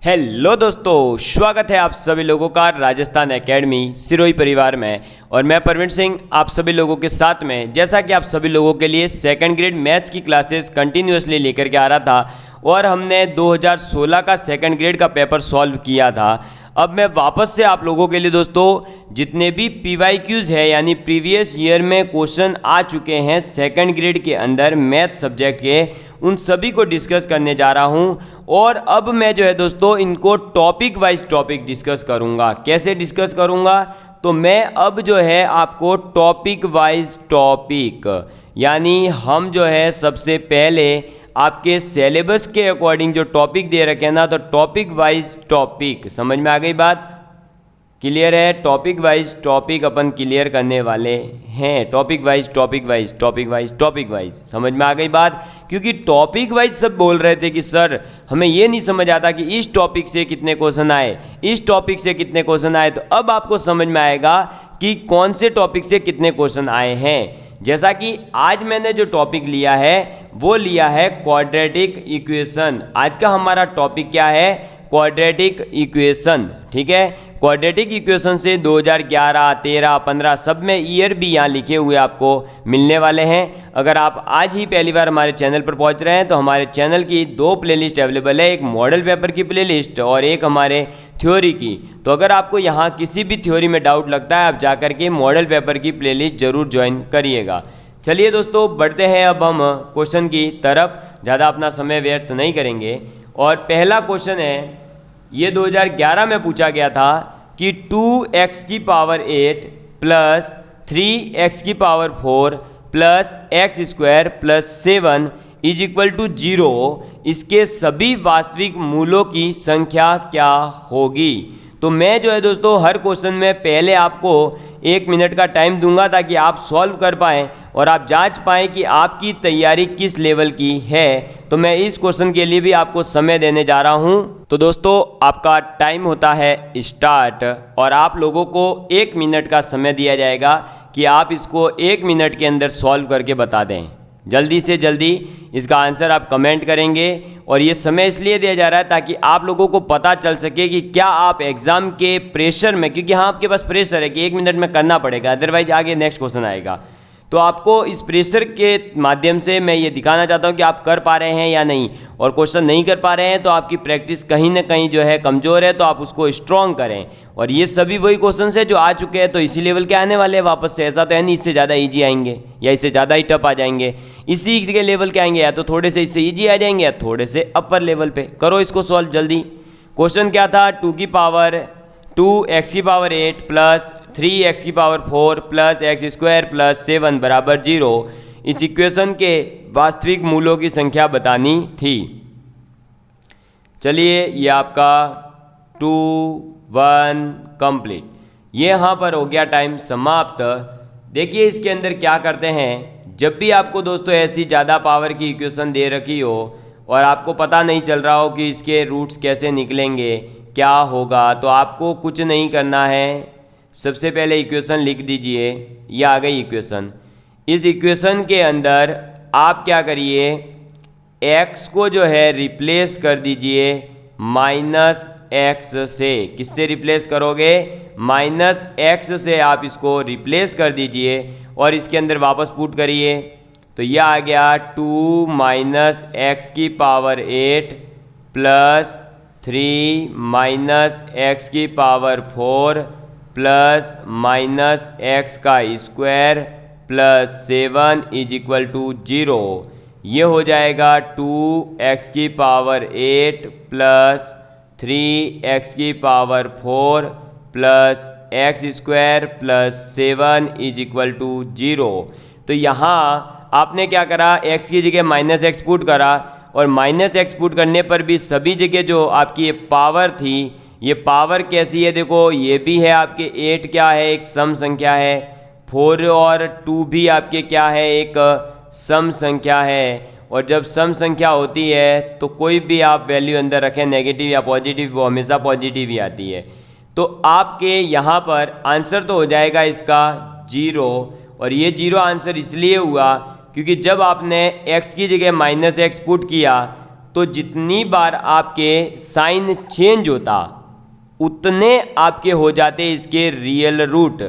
Hello दोस्तों, स्वागत है आप सभी लोगों का राजस्थान एकेडमी सिरोही परिवार में। और मैं परवीन सिंह आप सभी लोगों के साथ में, जैसा कि आप सभी लोगों के लिए सेकंड ग्रेड मैथ्स की क्लासेस कंटिन्यूसली लेकर के आ रहा था और हमने 2016 का सेकंड ग्रेड का पेपर सॉल्व किया था। अब मैं वापस से आप लोगों के लिए दोस्तों जितने भी PYQs है यानी प्रीवियस ईयर में क्वेश्चन आ चुके हैं सेकंड ग्रेड के अंदर मैथ सब्जेक्ट के, उन सभी को डिस्कस करने जा रहा हूं। और अब मैं जो है दोस्तों इनको टॉपिक वाइज टॉपिक डिस्कस करूंगा। कैसे डिस्कस करूंगा? तो मैं अब जो है आपको टॉपिक वाइज टॉपिक यानी हम जो है सबसे पहले आपके सिलेबस के अकॉर्डिंग जो टॉपिक दे रखे हैं ना, तो टॉपिक वाइज टॉपिक, समझ में आ गई बात? क्लियर है? टॉपिक वाइज टॉपिक अपन क्लियर करने वाले हैं। Topic wise topic wise topic wise topic wise, समझ में आ गई बात? क्योंकि टॉपिक वाइज सब बोल रहे थे कि सर हमें ये नहीं समझ आता कि इस टॉपिक से कितने क्वेश्चन आए, इस टॉपिक से कितने क्वेश्चन आए। तो अब आपको समझ में आएगा कि कौन से टॉपिक से कितने क्वेश्चन आए हैं। जैसा कि आज मैंने जो टॉपिक लिया है वो लिया है क्वाड्रेटिक इक्वेशन। आज का हमारा टॉपिक क्या है? Quadratic equation. ठीक है, क्वाड्रेटिक इक्वेशन से 2011, 13, 15 सब में ईयर भी यहाँ लिखे हुए आपको मिलने वाले हैं। अगर आप आज ही पहली बार हमारे चैनल पर पहुँच रहे हैं तो हमारे चैनल की दो प्लेलिस्ट अवेलेबल है, एक मॉडल पेपर की प्लेलिस्ट और एक हमारे थ्योरी की। तो अगर आपको यहाँ किसी भी थ्योरी में डाउट लगता है आप जाकर के मॉडल पेपर की प्लेलिस्ट जरूर ज्वाइन करिएगा। चलिए दोस्तों बढ़ते हैं अब हम क्वेश्चन की तरफ, ज़्यादा अपना समय व्यर्थ नहीं करेंगे। और पहला क्वेश्चन है, ये 2011 में पूछा गया था कि 2x की पावर 8 प्लस 3x की power 4 plus X square plus 7 is equal to 0, इसके सभी वास्तविक मूलों की संख्या क्या होगी। तो मैं जो है दोस्तों हर क्वेश्चन में पहले आपको 1 मिनट का टाइम दूंगा ताकि आप सॉल्व कर पाएँ और आप जांच पाएँ कि आपकी तैयारी किस लेवल की है। तो मैं इस क्वेश्चन के लिए भी आपको समय देने जा रहा हूं। तो दोस्तों आपका टाइम होता है स्टार्ट और आप लोगों को 1 मिनट का समय दिया जाएगा कि आप इसको 1 मिनट के अंदर सॉल्व करके बता दें। जल्दी से जल्दी इसका आंसर आप कमेंट करेंगे। और ये समय इसलिए दिया जा रहा है ताकि आप लोगों को पता चल सके कि क्या आप एग्ज़ाम के प्रेशर में, क्योंकि हाँ आपके पास प्रेशर है कि 1 मिनट में करना पड़ेगा, अदरवाइज आगे नेक्स्ट क्वेश्चन आएगा। तो आपको इस प्रेशर के माध्यम से मैं ये दिखाना चाहता हूँ कि आप कर पा रहे हैं या नहीं। और क्वेश्चन नहीं कर पा रहे हैं तो आपकी प्रैक्टिस कहीं ना कहीं जो है कमज़ोर है, तो आप उसको स्ट्रॉन्ग करें। और ये सभी वही क्वेश्चन है जो आ चुके हैं, तो इसी लेवल के आने वाले हैं वापस से। ऐसा तो है नहीं इससे ज़्यादा ईजी आएंगे या इससे ज़्यादा ही टफ आ जाएंगे, इसी के लेवल के आएंगे, या तो थोड़े से इससे ईजी आ जाएंगे या थोड़े से अपर लेवल पे। करो इसको सॉल्व जल्दी। क्वेश्चन क्या था? 2x की पावर 8 प्लस 3x की power 4 plus X square plus 7 बराबर 0, इस इक्वेशन के वास्तविक मूलों की संख्या बतानी थी। चलिए ये आपका 2, 1 कंप्लीट। ये यहाँ पर हो गया टाइम समाप्त। देखिए इसके अंदर क्या करते हैं, जब भी आपको दोस्तों ऐसी ज़्यादा पावर की इक्वेशन दे रखी हो और आपको पता नहीं चल रहा हो कि इसके रूट्स कैसे निकलेंगे, क्या होगा, तो आपको कुछ नहीं करना है। सबसे पहले इक्वेशन लिख दीजिए, ये आ गई इक्वेशन। इस इक्वेशन के अंदर आप क्या करिए, x को जो है रिप्लेस कर दीजिए -x से। किससे रिप्लेस करोगे? -x से आप इसको रिप्लेस कर दीजिए और इसके अंदर वापस पुट करिए। तो यह आ गया 2 - x की पावर 8 प्लस 3 - x की पावर 4 प्लस -x का square plus 7 is equal to 0। ये हो जाएगा 2x की पावर 8 प्लस 3x की power 4 plus X square plus 7 is equal to 0। तो यहाँ आपने क्या करा, x की जगह -x पुट करा और -x पुट करने पर भी सभी जगह जो आपकी ये पावर थी, ये पावर कैसी है देखो, ये भी है आपके 8 क्या है, एक सम संख्या है, 4 और 2 भी आपके क्या है, एक सम संख्या है। और जब सम संख्या होती है तो कोई भी आप वैल्यू अंदर रखें नेगेटिव या पॉजिटिव, वो हमेशा पॉजिटिव ही आती है। तो आपके यहाँ पर आंसर तो हो जाएगा इसका 0। और ये 0 आंसर इसलिए हुआ क्योंकि जब आपने x की जगह -x पुट किया तो जितनी बार आपके साइन चेंज होता उतने आपके हो जाते इसके रियल रूट,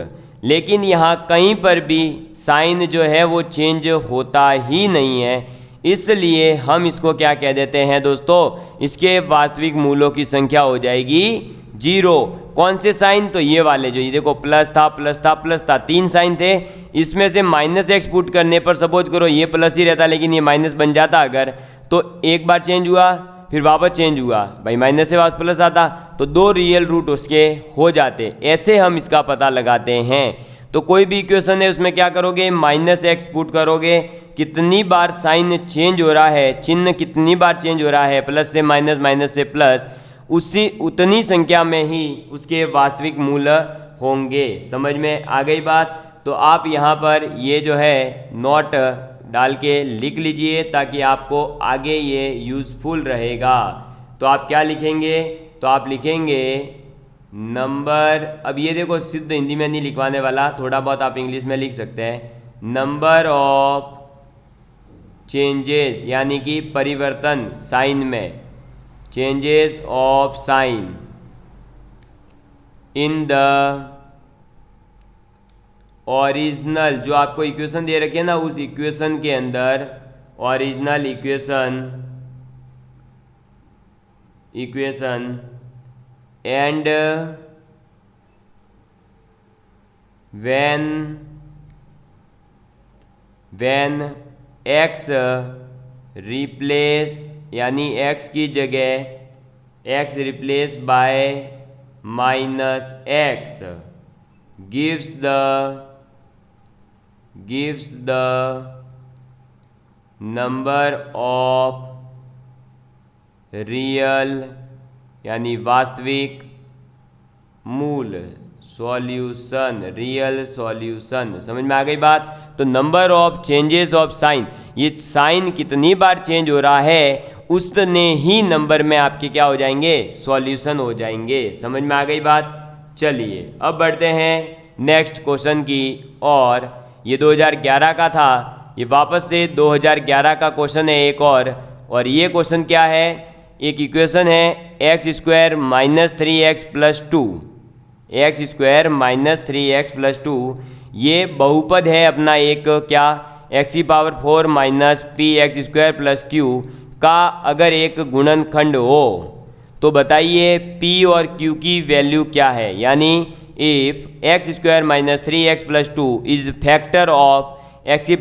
लेकिन यहाँ कहीं पर भी साइन जो है वो चेंज होता ही नहीं है, इसलिए हम इसको क्या कह देते हैं दोस्तों, इसके वास्तविक मूलों की संख्या हो जाएगी 0। कौन से साइन, तो ये वाले जो ये देखो प्लस था प्लस था प्लस था, 3 साइन थे, इसमें से -x पुट करने पर सपोज करो ये प्लस ही रहता लेकिन ये माइनस बन जाता अगर, तो एक बार चेंज हुआ फिर वापस चेंज हुआ, भाई माइनस से वापस प्लस आता, तो 2 रियल रूट उसके हो जाते। ऐसे हम इसका पता लगाते हैं। तो कोई भी इक्वेशन है उसमें क्या करोगे, -x पुट करोगे, कितनी बार साइन चेंज हो रहा है, चिन्ह कितनी बार चेंज हो रहा है, प्लस से माइनस माइनस से प्लस, उतनी संख्या में ही उसके वास्तविक मूल्य होंगे। समझ में आ गई बात। तो आप यहाँ पर ये जो है नोट डाल के लिख लीजिए ताकि आपको आगे ये यूज़फुल रहेगा। तो आप क्या लिखेंगे, तो आप लिखेंगे नंबर, अब ये देखो सिद्ध हिंदी में नहीं लिखवाने वाला, थोड़ा बहुत आप इंग्लिश में लिख सकते हैं, नंबर ऑफ चेंजेस यानी कि परिवर्तन साइन में, changes of sign in the original, जो आपको इक्वेशन दे रखी है ना उस इक्वेशन के अंदर, original equation and when x replace यानी x की जगह x replace by -x gives the number of real यानी वास्तविक मूल, सॉल्यूशन, रियल सॉल्यूशन। समझ में आ गई बात। तो number of changes of sign, ये साइन कितनी बार चेंज हो रहा है उतने ही नंबर में आपके क्या हो जाएंगे, सॉल्यूशन हो जाएंगे। समझ में आ गई बात। चलिए अब बढ़ते हैं नेक्स्ट क्वेश्चन की, और ये 2011 का था, ये वापस से 2011 का क्वेश्चन है एक और ये क्वेश्चन क्या है, एक इक्वेशन है x² -3x + 2, x² -3x + 2, ये बहुपद है अपना एक क्या, x⁴ - px² + q का अगर एक गुणनखंड हो तो बताइए p और q की वैल्यू क्या है। यानी if x² -3x + 2 is factor of x⁴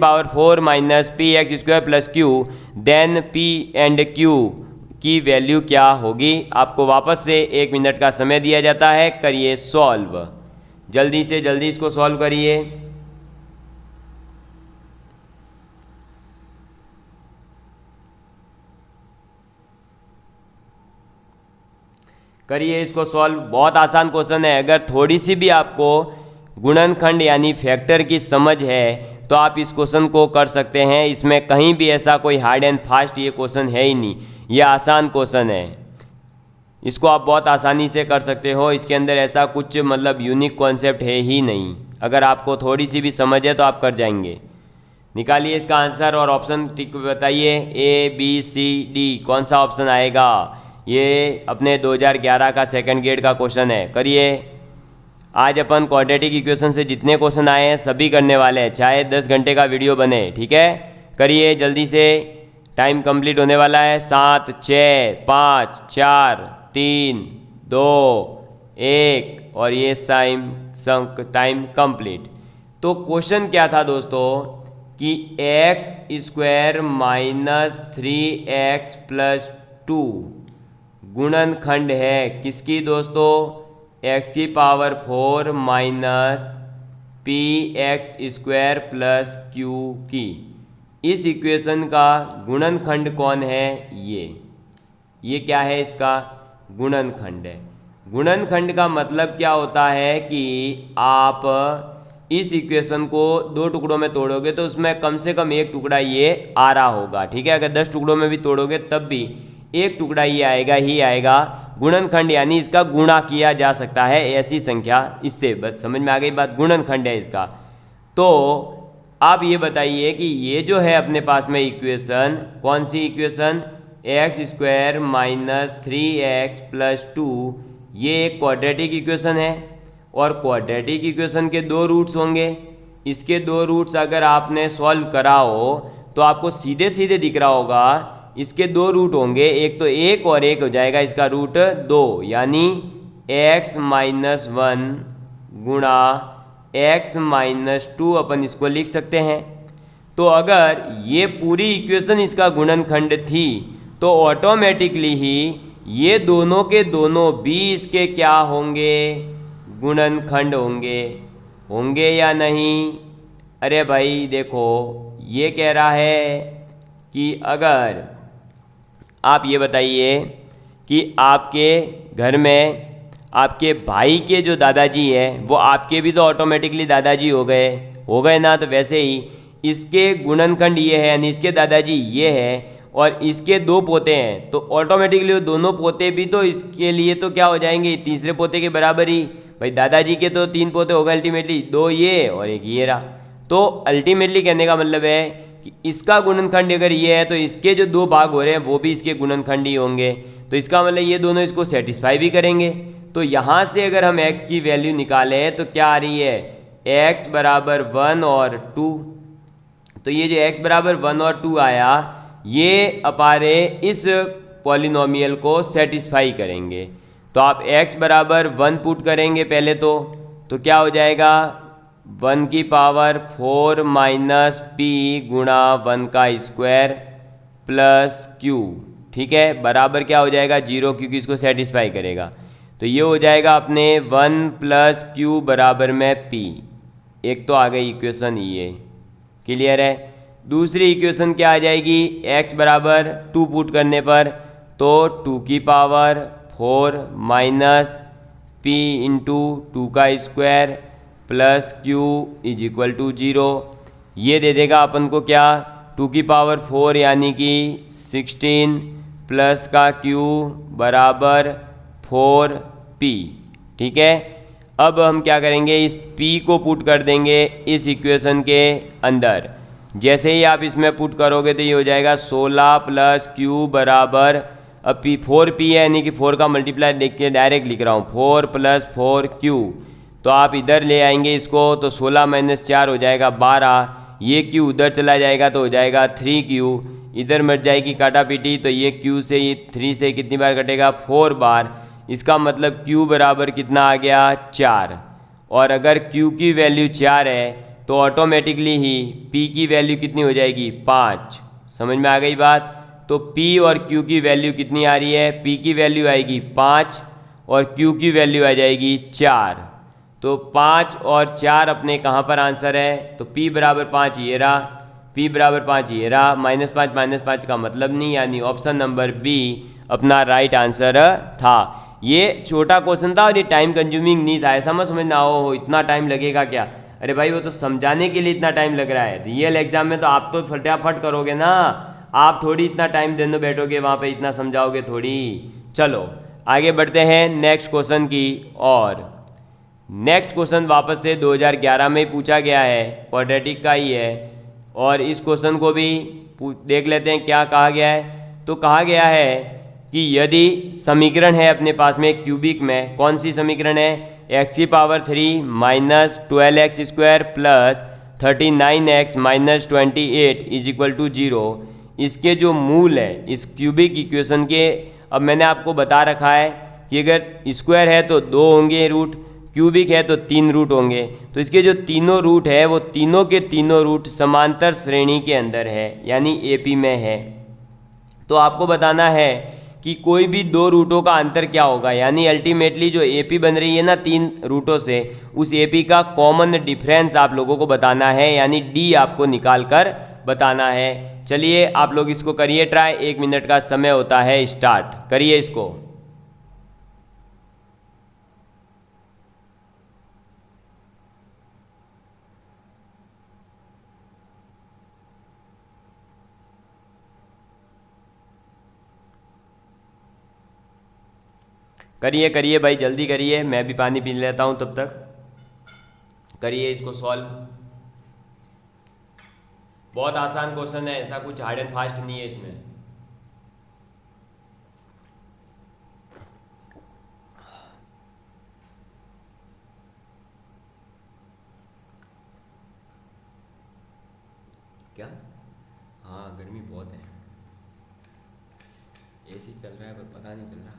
- px² + q, then p and q की वैल्यू क्या होगी। आपको वापस से 1 मिनट का समय दिया जाता है, करिए सॉल्व, जल्दी से जल्दी इसको सॉल्व करिए। करिए इसको सॉल्व, बहुत आसान क्वेश्चन है। अगर थोड़ी सी भी आपको गुणनखंड यानी फैक्टर की समझ है तो आप इस क्वेश्चन को कर सकते हैं। इसमें कहीं भी ऐसा कोई हार्ड एंड फास्ट ये क्वेश्चन है ही नहीं, ये आसान क्वेश्चन है, इसको आप बहुत आसानी से कर सकते हो। इसके अंदर ऐसा कुछ मतलब यूनिक कॉन्सेप्ट है ही नहीं, अगर आपको थोड़ी सी भी समझ है तो आप कर जाएंगे। निकालिए इसका आंसर और ऑप्शन टिक बताइए, A B C D कौन सा ऑप्शन आएगा। ये अपने 2011 का सेकंड ग्रेड का क्वेश्चन है। करिए, आज अपन क्वाड्रेटिक इक्वेशन से जितने क्वेश्चन आए हैं सभी करने वाले हैं, चाहे 10 घंटे का वीडियो बने, ठीक है। करिए जल्दी से, टाइम कंप्लीट होने वाला है। 7 6 5 4 3 2 1 और ये टाइम कंप्लीट। तो क्वेश्चन क्या था दोस्तों कि x² -3x + 2 गुणनखंड है किसकी दोस्तों, x⁴ - px² + q की। इस इक्वेशन का गुणनखंड कौन है, ये क्या है, इसका गुणनखंड है। गुणनखंड का मतलब क्या होता है कि आप इस इक्वेशन को 2 टुकड़ों में तोड़ोगे तो उसमें कम से कम एक टुकड़ा ये आ रहा होगा, ठीक है। अगर 10 टुकड़ों में भी तोड़ोगे तब भी एक टुकड़ा ये आएगा ही आएगा। गुणनखंड यानी इसका गुणा किया जा सकता है ऐसी संख्या, इससे बस समझ में आ गई बात, गुणनखंड है इसका। तो आप ये बताइए कि ये जो है अपने पास में इक्वेशन, कौन सी equation, X square minus 3x plus 2, ये एक क्वाड्रेटिक इक्वेशन है और क्वाड्रेटिक इक्वेशन के दो रूट्स होंगे। इसके दो रूट्स अगर आपने सॉल्व करा हो तो आपको सीधे सीधे दिख रहा होगा इसके दो रूट होंगे, एक तो एक और एक हो जाएगा इसका रूट 2, यानी x माइनस 1 गुणा x माइनस 2 अपन इसको लिख सकते हैं। तो अगर ये पूरी इक्वेशन इसका गुणनखंड थी तो ऑटोमेटिकली ही ये दोनों के दोनों भी इसके क्या होंगे, गुणनखंड होंगे। होंगे या नहीं? अरे भाई देखो, ये कह रहा है कि अगर आप ये बताइए कि आपके घर में आपके भाई के जो दादाजी है वो आपके भी तो ऑटोमेटिकली दादाजी हो गए ना। तो वैसे ही इसके गुणनखंड ये है, यानी इसके दादाजी ये है और इसके दो पोते हैं, तो ऑटोमेटिकली वो दोनों पोते भी तो इसके लिए तो क्या हो जाएंगे, तीसरे पोते के बराबर ही। भाई दादाजी के तो 3 पोते हो गए अल्टीमेटली, 2 ये और एक ये रहा। तो अल्टीमेटली कहने का मतलब है कि इसका गुणनखंड अगर ये है तो इसके जो दो भाग हो रहे हैं वो भी इसके गुणनखंड ही होंगे। तो इसका मतलब ये दोनों इसको सेटिस्फाई भी करेंगे। तो यहाँ से अगर हम x की वैल्यू निकालें तो क्या आ रही है, x बराबर 1 और 2। तो ये जो x बराबर 1 और 2 आया, ये अपारे इस पॉलिनोमियल को सेटिस्फाई करेंगे। तो आप x बराबर 1 पुट करेंगे पहले तो क्या हो जाएगा, 1 की पावर 4 माइनस p गुणा 1 का स्क्वायर प्लस q, ठीक है, बराबर क्या हो जाएगा 0, क्योंकि इसको सेटिस्फाई करेगा। तो ये हो जाएगा अपने 1 प्लस q बराबर में p। एक तो आ गई इक्वेशन ये, क्लियर है। दूसरी इक्वेशन क्या आ जाएगी, x बराबर 2 पुट करने पर तो 2 की पावर 4 माइनस p इंटू 2 का square plus q is equal to 0। ये दे देगा अपन को क्या, 2 की पावर 4 यानी कि 16 प्लस का q बराबर 4p, ठीक है। अब हम क्या करेंगे, इस p को पुट कर देंगे इस इक्वेशन के अंदर। जैसे ही आप इसमें पुट करोगे तो ये हो जाएगा 16 प्लस q बराबर, अब p 4p है यानी कि 4 का मल्टीप्लाई लिख के डायरेक्ट लिख रहा हूँ, 4 प्लस 4q। तो आप इधर ले आएंगे इसको तो 16 माइनस 4 हो जाएगा 12, ये q उधर चला जाएगा तो हो जाएगा 3q, इधर मट जाएगी काटा पीटी, तो ये q से ये 3 से कितनी बार कटेगा, 4 बार। इसका मतलब q बराबर कितना आ गया, 4। और अगर q की वैल्यू 4 है तो ऑटोमेटिकली ही p की वैल्यू कितनी हो जाएगी, 5। समझ में आ गई बात। तो p और q की वैल्यू कितनी आ रही है, p की वैल्यू आएगी 5 और q की वैल्यू आ जाएगी 4। तो 5 और 4 अपने कहाँ पर आंसर है, तो p बराबर 5 ये रहा, p बराबर 5 ये रहा, -5 का मतलब नहीं, यानी ऑप्शन नंबर बी अपना राइट आंसर था। ये छोटा क्वेश्चन था और ये टाइम कंज्यूमिंग नहीं था, ऐसा मत समझना हो इतना टाइम लगेगा क्या। अरे भाई वो तो समझाने के लिए इतना टाइम लग रहा है, रियल एग्जाम में तो आप तो फटाफट करोगे ना, आप थोड़ी इतना टाइम देने बैठोगे वहाँ पे, इतना समझाओगे थोड़ी। चलो आगे बढ़ते हैं नेक्स्ट क्वेश्चन की और। नेक्स्ट क्वेश्चन वापस से 2011 में पूछा गया है, क्वाड्रेटिक का ही है, और इस क्वेश्चन को भी देख लेते हैं क्या कहा गया है। तो कहा गया है कि यदि समीकरण है अपने पास में क्यूबिक में, कौन सी समीकरण है, x की power 3 minus 12x square plus 39x minus 28 is equal to 0। इसके जो मूल है इस क्यूबिक इक्वेशन के, अब मैंने आपको बता रखा है कि अगर स्क्वायर है तो 2 होंगे रूट, क्यूबिक है तो 3 रूट होंगे। तो इसके जो तीनों रूट है वो तीनों के तीनों रूट समांतर श्रेणी के अंदर है, यानी एपी में है। तो आपको बताना है कि कोई भी 2 रूटों का अंतर क्या होगा, यानी अल्टीमेटली जो एपी बन रही है ना 3 रूटों से, उस एपी का कॉमन डिफरेंस आप लोगों को बताना है, यानी डी आपको निकाल कर बताना है। चलिए आप लोग इसको करिए ट्राई, 1 मिनट का समय होता है, स्टार्ट करिए इसको। करिए करिए भाई जल्दी करिए, मैं भी पानी पी लेता हूँ तब तक। करिए इसको सॉल्व, बहुत आसान क्वेश्चन है, ऐसा कुछ हार्ड एंड फास्ट नहीं है इसमें। क्या? हाँ गर्मी बहुत है, एसी चल रहा है पर पता नहीं चल रहा,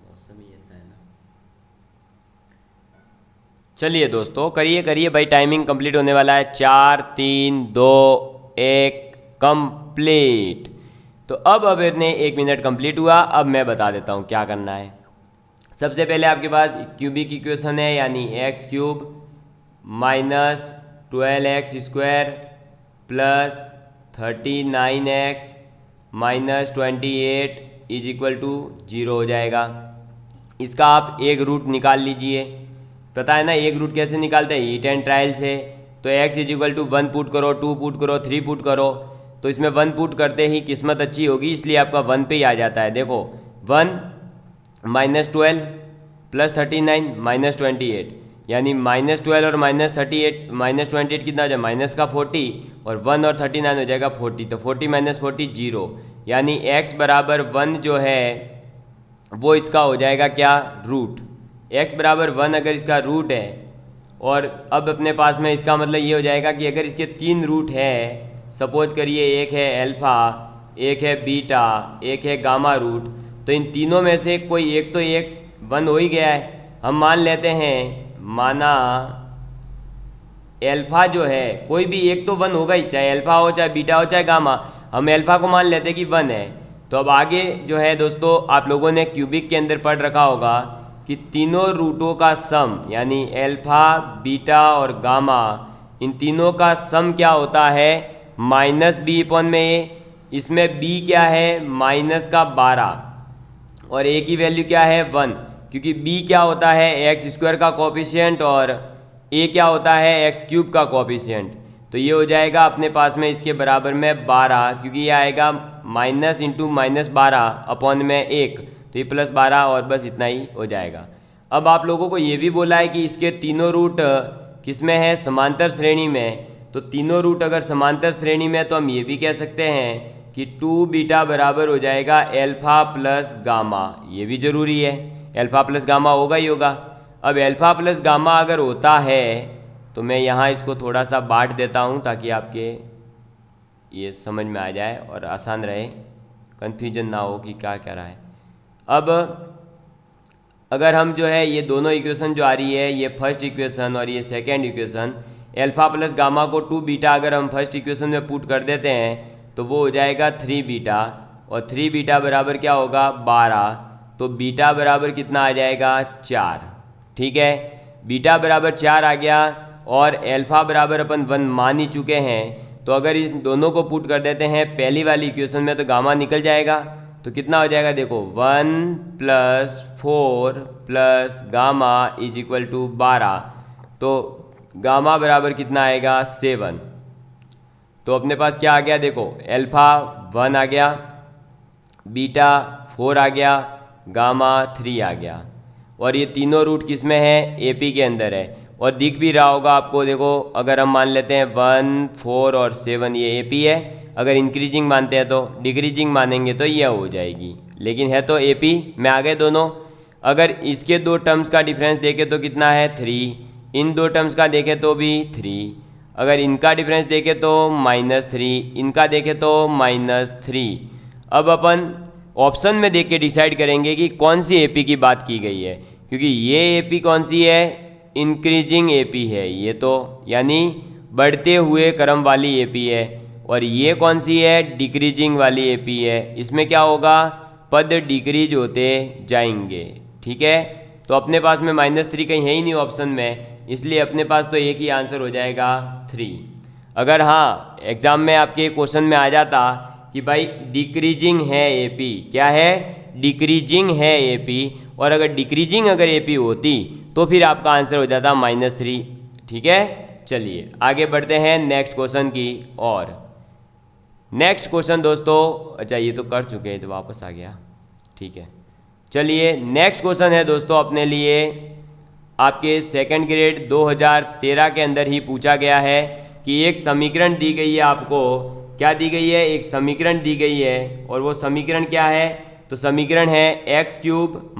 मौसम ही ऐसा है ना। चलिए दोस्तों, करिए करिए भाई, टाइमिंग कंप्लीट होने वाला है। 4 3 2 1 कंप्लीट। तो अब ने 1 मिनट कंप्लीट हुआ। अब मैं बता देता हूँ क्या करना है। सबसे पहले आपके पास क्यूबिक इक्वेशन है, यानी X cube minus 12x² plus 39x minus 28 is equal to 0 हो जाएगा। इसका आप एक रूट निकाल लीजिए। पता है ना एक रूट कैसे निकालते हैं? हीट एंड ट्रायल से। तो x is equal to 1 put करो, 2 पुट करो, 3 पुट करो। तो इसमें 1 पुट करते ही किस्मत अच्छी होगी, इसलिए आपका 1 पे ही आ जाता है। देखो 1 माइनस 12 प्लस 39 माइनस 28, यानी माइनस 12 और माइनस 38 माइनस 28 कितना हो जाएगा? माइनस का 40 और 1 और 39 हो जाएगा 40। तो 40 माइनस 40 0, यानी x बराबर 1 जो है वो इसका हो जाएगा क्या? रूट। x बराबर 1 अगर इसका रूट है, और अब अपने पास में इसका मतलब ये हो जाएगा कि अगर इसके 3 रूट है, सपोज करिए एक है अल्फ़ा, एक है बीटा, एक है गामा रूट, तो इन तीनों में से कोई एक तो एक 1 हो ही गया है। हम मान लेते हैं, माना अल्फ़ा जो है कोई भी एक तो 1 होगा ही, चाहे अल्फ़ा हो, चाहे बीटा हो, चाहे गामा। हम अल्फ़ा को मान लेते हैं कि 1 है। तो अब आगे जो है दोस्तों, आप लोगों ने क्यूबिक के अंदर पढ़ रखा होगा कि तीनों रूटों का सम, यानी अल्फ़ा, बीटा और गामा, इन तीनों का सम क्या होता है? माइनस बी अपॉन में ए। इसमें b क्या है? माइनस का 12, और a की वैल्यू क्या है? 1, क्योंकि b क्या होता है? x² का कोफिशिएंट, और a क्या होता है? x³ का कोफिशिएंट। तो ये हो जाएगा अपने पास में इसके बराबर में 12, क्योंकि ये आएगा माइनस इंटू माइनस 12 अपॉन में 1, तो ये प्लस 12, और बस इतना ही हो जाएगा। अब आप लोगों को ये भी बोला है कि इसके तीनों रूट किस में है? समांतर श्रेणी में। तो तीनों रूट अगर समांतर श्रेणी में, तो हम ये भी कह सकते हैं कि 2 बीटा बराबर हो जाएगा अल्फ़ा प्लस गामा। ये भी ज़रूरी है, अल्फ़ा प्लस गामा होगा ही होगा। अब अल्फ़ा प्लस गामा अगर होता है, तो मैं यहाँ इसको थोड़ा सा बांट देता हूँ ताकि आपके ये समझ में आ जाए और आसान रहे, कन्फ्यूजन ना हो कि क्या कह रहा है। अब अगर हम जो है ये दोनों इक्वेशन जो आ रही है, ये फर्स्ट इक्वेशन और ये second equation, alpha plus gamma को 2 बीटा अगर हम फर्स्ट इक्वेशन में पुट कर देते हैं, तो वो हो जाएगा 3 बीटा, और 3 बीटा बराबर क्या होगा? 12। तो बीटा बराबर कितना आ जाएगा? 4। ठीक है, बीटा बराबर 4 आ गया, और अल्फ़ा बराबर अपन 1 मान ही चुके हैं। तो अगर इन दोनों को पुट कर देते हैं पहली वाली इक्वेशन में, तो गामा निकल जाएगा। तो कितना हो जाएगा? देखो 1 plus 4 plus gamma is equal to 12। तो गामा बराबर कितना आएगा? 7। तो अपने पास क्या आ गया? देखो अल्फ़ा 1 आ गया, बीटा 4 आ गया, गामा 3 आ गया, और ये तीनों रूट किस में है? AP के अंदर है। और दिख भी रहा होगा आपको, देखो अगर हम मान लेते हैं 1 4 और 7 ये AP है। अगर इंक्रीजिंग मानते हैं तो, डिक्रीजिंग मानेंगे तो ये हो जाएगी, लेकिन है तो AP में आ गए दोनों। अगर इसके 2 टर्म्स का डिफरेंस देखें तो कितना है? 3। इन 2 टर्म्स का देखें तो भी 3। अगर इनका डिफरेंस देखें तो -3, इनका देखें तो -3। अब अपन ऑप्शन में देख के डिसाइड करेंगे कि कौन सी AP की बात की गई है, क्योंकि ये AP कौन सी है? इंक्रीजिंग AP है ये तो, यानी बढ़ते हुए क्रम वाली AP है। और ये कौन सी है? डिक्रीजिंग वाली AP है। इसमें क्या होगा? पद डिक्रीज होते जाएंगे। ठीक है, तो अपने पास में -3 कहीं है ही नहीं ऑप्शन में, इसलिए अपने पास तो एक ही आंसर हो जाएगा 3। अगर हाँ एग्ज़ाम में आपके क्वेश्चन में आ जाता कि भाई डिक्रीजिंग है AP, क्या है? डिक्रीजिंग है AP, और अगर डिक्रीजिंग अगर AP होती तो फिर आपका आंसर हो जाता -3। ठीक है, चलिए आगे बढ़ते हैं नेक्स्ट क्वेश्चन की और। नेक्स्ट क्वेश्चन दोस्तों, अच्छा ये तो कर चुके हैं तो वापस आ गया। ठीक है, चलिए नेक्स्ट क्वेश्चन है दोस्तों अपने लिए, आपके सेकंड ग्रेड 2013 के अंदर ही पूछा गया है कि एक समीकरण दी गई है आपको। क्या दी गई है? एक समीकरण दी गई है, और वो समीकरण क्या है? तो समीकरण है x³ -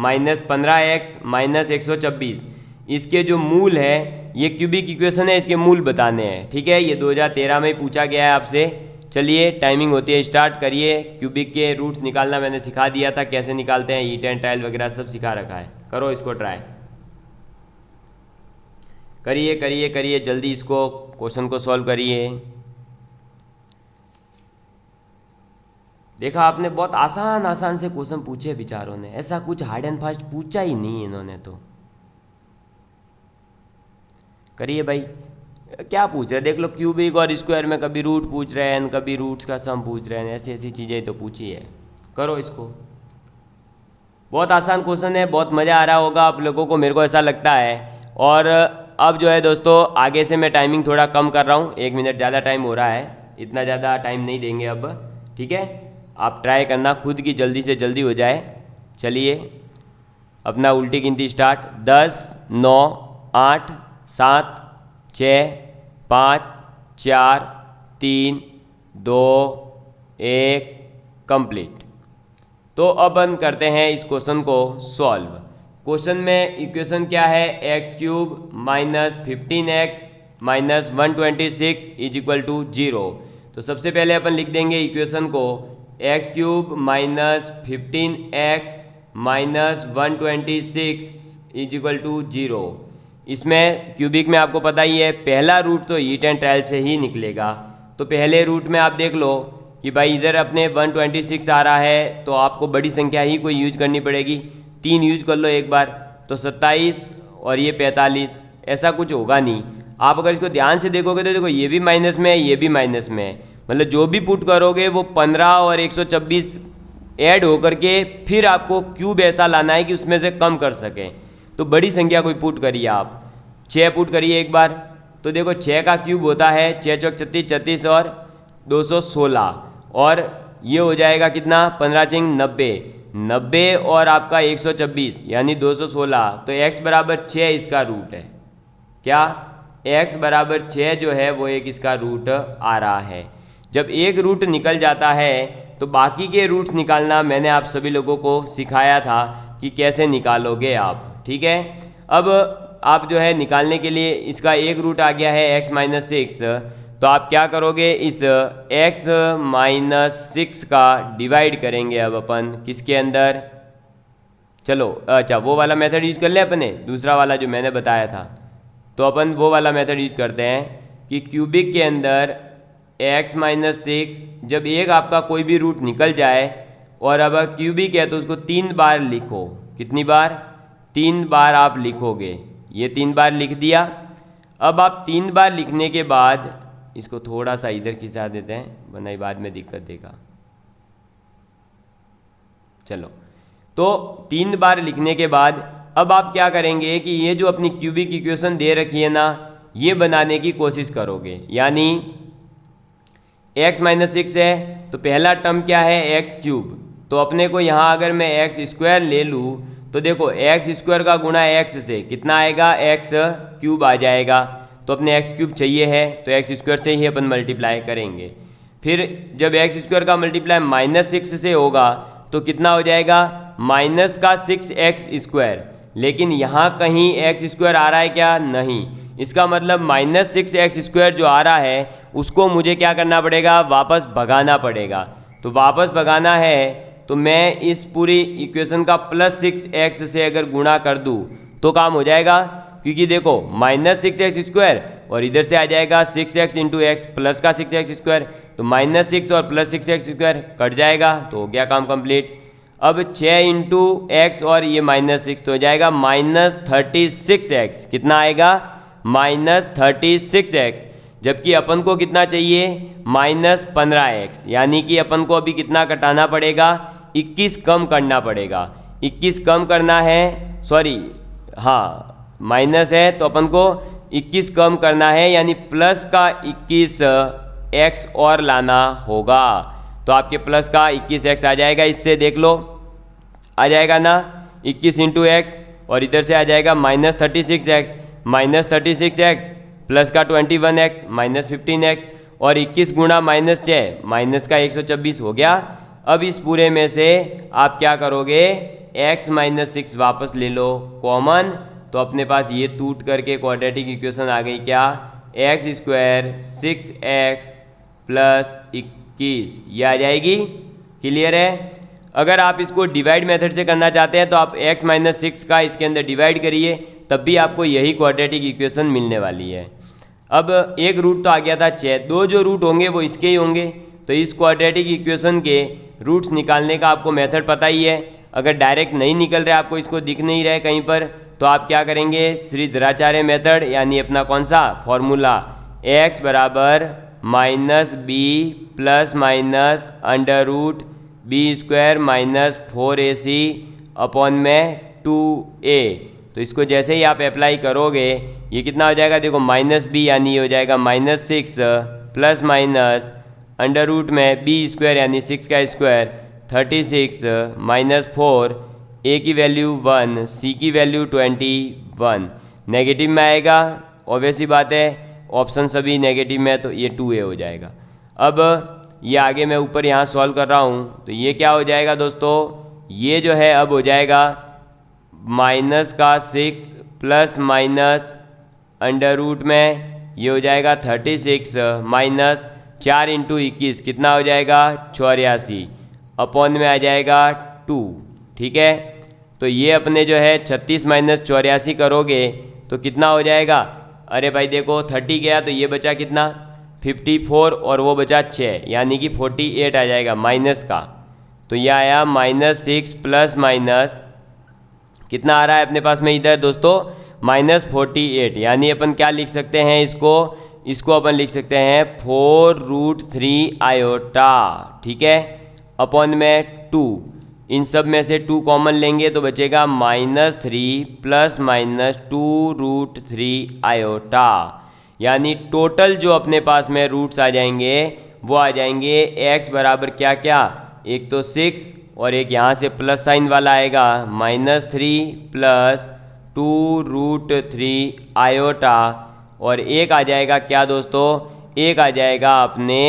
15x - 124। इसके जो मूल है ये क्यूबिक इक्वेशन है, इसके मूल बताने हैं। ठीक है, ये 2013 में पूछा गया है आपसे। चलिए टाइमिंग होती है, स्टार्ट करिए। क्यूबिक के रूट्स निकालना मैंने सिखा दिया था, कैसे निकालते हैं, ईट एंड टाइल वगैरह सब सिखा रखा है। करो इसको ट्राई, करिए करिए करिए जल्दी, इसको क्वेश्चन को सॉल्व करिए। देखा आपने, बहुत आसान आसान से क्वेश्चन पूछे बेचारों ने, ऐसा कुछ हार्ड एंड फास्ट पूछा ही नहीं इन्होंने। तो करिए भाई, क्या पूछ रहे, देख लो क्यूबिक और स्क्वायर में कभी रूट पूछ रहे हैं, कभी रूट्स का सम पूछ रहे हैं, ऐसी ऐसी चीज़ें तो पूछी है। करो इसको, बहुत आसान क्वेश्चन है, बहुत मज़ा आ रहा होगा आप लोगों को, मेरे को ऐसा लगता है। और अब जो है दोस्तों, आगे से मैं टाइमिंग थोड़ा कम कर रहा हूँ, 1 मिनट ज़्यादा टाइम हो रहा है, इतना ज़्यादा टाइम नहीं देंगे अब। ठीक है, आप ट्राई करना खुद की जल्दी से जल्दी हो जाए। चलिए अपना उल्टी गिनती स्टार्ट, 10 9 8 7 6 5 4 3 2 1 कंप्लीट। तो अब हम करते हैं इस क्वेश्चन को सॉल्व। क्वेश्चन में इक्वेशन क्या है, X cube minus 15x minus 126 is equal to 0। तो सबसे पहले अपन लिख देंगे इक्वेशन को, X cube minus 15x minus 126 is equal to 0। इसमें क्यूबिक में आपको पता ही है, पहला रूट तो ईट एंड ट्रायल से ही निकलेगा। तो पहले रूट में आप देख लो कि भाई इधर अपने 126 आ रहा है, तो आपको बड़ी संख्या ही कोई यूज करनी पड़ेगी। 3 यूज कर लो एक बार, तो 27 और ये 45, ऐसा कुछ होगा नहीं। आप अगर इसको ध्यान से देखोगे तो देखो, ये भी माइनस में है, ये भी माइनस में है, मतलब जो भी पुट करोगे वो 15 और 126 ऐड होकर के फिर आपको क्यूब ऐसा लाना है कि उसमें से कम कर सकें। तो बड़ी संख्या कोई पुट करिए, आप 6 पुट करिए एक बार, तो देखो 6 का क्यूब होता है 6 चौक 36, 36 और 216, और ये हो जाएगा कितना, 15 चिंग 90, 90 और आपका 126 यानी 216। तो x बराबर 6 इसका रूट है। क्या, x बराबर 6 जो है वो एक इसका रूट आ रहा है। जब एक रूट निकल जाता है तो बाकी के रूट्स निकालना मैंने आप सभी लोगों को सिखाया था कि कैसे निकालोगे आप। ठीक है, अब आप जो है निकालने के लिए, इसका एक रूट आ गया है x माइनस 6, तो आप क्या करोगे, इस x माइनस 6 का डिवाइड करेंगे अब अपन किसके अंदर, चलो अच्छा वो वाला मेथड यूज कर ले अपने, दूसरा वाला जो मैंने बताया था। तो अपन वो वाला मेथड यूज करते हैं कि क्यूबिक के अंदर x माइनस 6, जब एक आपका कोई भी रूट निकल जाए और अब क्यूबिक है तो उसको 3 बार लिखो। कितनी बार, 3 बार आप लिखोगे। ये 3 बार लिख दिया। अब आप 3 बार लिखने के बाद इसको थोड़ा सा इधर खिंचा देते हैं, वरना बाद में दिक्कत देगा। चलो, तो 3 बार लिखने के बाद अब आप क्या करेंगे कि ये जो अपनी क्यूबिक इक्वेशन दे रखी है ना, ये बनाने की कोशिश करोगे। यानी x माइनस 6 है तो पहला टर्म क्या है, एक्स क्यूब। तो अपने को यहाँ अगर मैं एक्स स्क्वायर ले लूँ तो देखो एक्स स्क्वायर का गुणा एक्स से कितना आएगा, एक्स क्यूब आ जाएगा। तो अपने एक्स क्यूब चाहिए है तो एक्स स्क्वायर से ही अपन मल्टीप्लाई करेंगे। फिर जब एक्स स्क्वायर का मल्टीप्लाई माइनस 6 से होगा तो कितना हो जाएगा, माइनस का 6x स्क्वायर। लेकिन यहाँ कहीं एक्स स्क्वायर आ रहा है क्या, नहीं। इसका मतलब माइनस 6x स्क्वायर जो आ रहा है उसको मुझे क्या करना पड़ेगा, वापस भगाना पड़ेगा। तो वापस भगाना है तो मैं इस पूरी इक्वेशन का प्लस 6x से अगर गुणा कर दूँ तो काम हो जाएगा, क्योंकि देखो माइनस 6x स्क्वायर और इधर से आ जाएगा 6x इंटू एक्स प्लस का 6x स्क्वायर, तो माइनस 6 और प्लस 6x स्क्वायर कट जाएगा, तो हो गया काम कंप्लीट। अब 6 इंटू एक्स और ये माइनस 6 तो हो जाएगा माइनस 36x। कितना आएगा, माइनस 36x। जबकि अपन को कितना चाहिए, माइनस 15x। यानी कि अपन को अभी कितना कटाना पड़ेगा, 21 कम करना पड़ेगा। 21 कम करना है, सॉरी हाँ माइनस है तो अपन को 21 कम करना है, यानी प्लस का 21x और लाना होगा। तो आपके प्लस का 21x आ जाएगा, इससे देख लो आ जाएगा ना 21 इंटू एक्स, और इधर से आ जाएगा minus 36x, minus 36x plus का 21x माइनस 15x, और 21 गुणा माइनस 6 माइनस का 126 हो गया। अब इस पूरे में से आप क्या करोगे, x माइनस 6 वापस ले लो कॉमन, तो अपने पास ये टूट करके क्वाड्रेटिक इक्वेशन आ गई क्या, एक्स स्क्वायर 6x प्लस 21, ये आ जाएगी। क्लियर है। अगर आप इसको डिवाइड मेथड से करना चाहते हैं तो आप x माइनस 6 का इसके अंदर डिवाइड करिए, तब भी आपको यही क्वाड्रेटिक इक्वेशन मिलने वाली है। अब एक रूट तो आ गया था 6, दो जो रूट होंगे वो इसके ही होंगे, तो इस क्वाड्रेटिक इक्वेशन के रूट्स निकालने का आपको मेथड पता ही है। अगर डायरेक्ट नहीं निकल रहा है, आपको इसको दिख नहीं रहा है कहीं पर, तो आप क्या करेंगे, श्रीधराचार्य मेथड यानी अपना कौन सा फॉर्मूला, x बराबर minus B plus minus under root B square minus 4ac upon में 2a। तो इसको जैसे ही आप अप्लाई करोगे ये कितना हो जाएगा, देखो माइनस बी यानी ये हो जाएगा minus 6 plus minus under root में बी स्क्वायर यानी 6 का स्क्वायर 36 माइनस 4, ए की वैल्यू 1, सी की वैल्यू 21, नेगेटिव में आएगा, ऑब्वियस ही बात है, ऑप्शन सभी नेगेटिव में, तो ये 2a हो जाएगा। अब ये आगे मैं ऊपर यहाँ सॉल्व कर रहा हूँ, तो ये क्या हो जाएगा दोस्तों, ये जो है अब हो जाएगा माइनस का 6 प्लस माइनस अंडर रूट में ये हो जाएगा 36 माइनस 4 इंटू 21 कितना हो जाएगा 84 अपॉन में आ जाएगा 2। ठीक है, तो ये अपने जो है 36 माइनस 84 करोगे तो कितना हो जाएगा, अरे भाई देखो 30 गया तो ये बचा कितना 54 और वो बचा 6 यानी कि 48 आ जाएगा माइनस का। तो ये आया -6 प्लस माइनस कितना आ रहा है अपने पास में इधर दोस्तों -48, यानी अपन क्या लिख सकते हैं इसको अपन लिख सकते हैं 4√3 आयोटा। ठीक है, अपॉन में 2, इन सब में से 2 कॉमन लेंगे तो बचेगा -3 प्लस माइनस 2√3 आयोटा, यानी टोटल जो अपने पास में रूट्स आ जाएंगे वो आ जाएंगे x बराबर क्या क्या, एक तो 6 और एक यहाँ से प्लस साइन वाला आएगा -3 प्लस 2√3 आयोटा, और एक आ जाएगा क्या दोस्तों, एक आ जाएगा अपने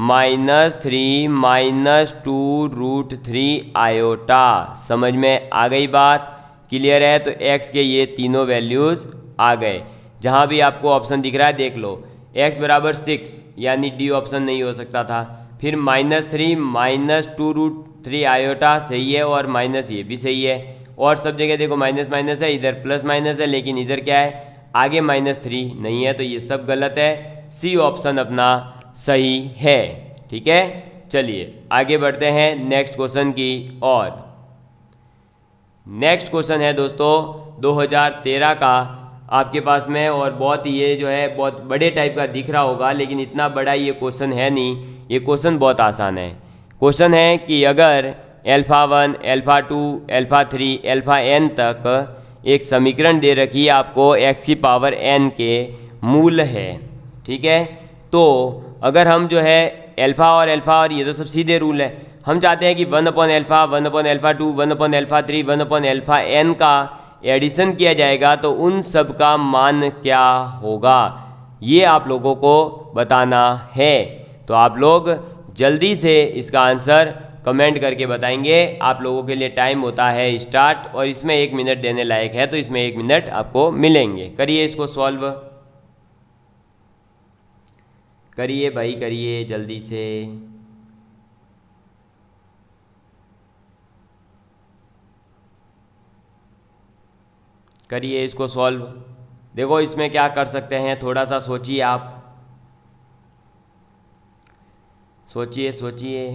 -3 माइनस 2√3 आयोटा। समझ में आ गई बात, क्लियर है। तो x के ये तीनों वैल्यूज़ आ गए। जहाँ भी आपको ऑप्शन दिख रहा है देख लो, x बराबर 6 यानी डी ऑप्शन नहीं हो सकता था, फिर -3 माइनस 2√3 आयोटा सही है, और माइनस ये भी सही है, और सब जगह देखो माइनस माइनस है, इधर प्लस माइनस है, लेकिन इधर क्या है आगे -3 नहीं है, तो ये सब गलत है, सी ऑप्शन अपना सही है। ठीक है, चलिए आगे बढ़ते हैं नेक्स्ट क्वेश्चन की और। नेक्स्ट क्वेश्चन है दोस्तों 2013 का आपके पास में, और बहुत ये जो है बहुत बड़े टाइप का दिख रहा होगा, लेकिन इतना बड़ा ये क्वेश्चन है नहीं, ये क्वेश्चन बहुत आसान है। क्वेश्चन है कि अगर α1, α2, α3, αn तक एक समीकरण दे रखी है आपको x की पावर n के मूल है। ठीक है, तो अगर हम जो है अल्फ़ा और ये तो सब सीधे रूल है, हम चाहते हैं कि 1/α, 1/α2, 1/α3, 1/αn का एडिशन किया जाएगा, तो उन सब का मान क्या होगा ये आप लोगों को बताना है। तो आप लोग जल्दी से इसका आंसर कमेंट करके बताएंगे। आप लोगों के लिए टाइम होता है स्टार्ट, और इसमें 1 मिनट देने लायक है, तो इसमें 1 मिनट आपको मिलेंगे। करिए इसको सॉल्व, करिए भाई करिए जल्दी से। करिए इसको सॉल्व। देखो इसमें क्या कर सकते हैं, थोड़ा सा सोचिए आप, सोचिए सोचिए।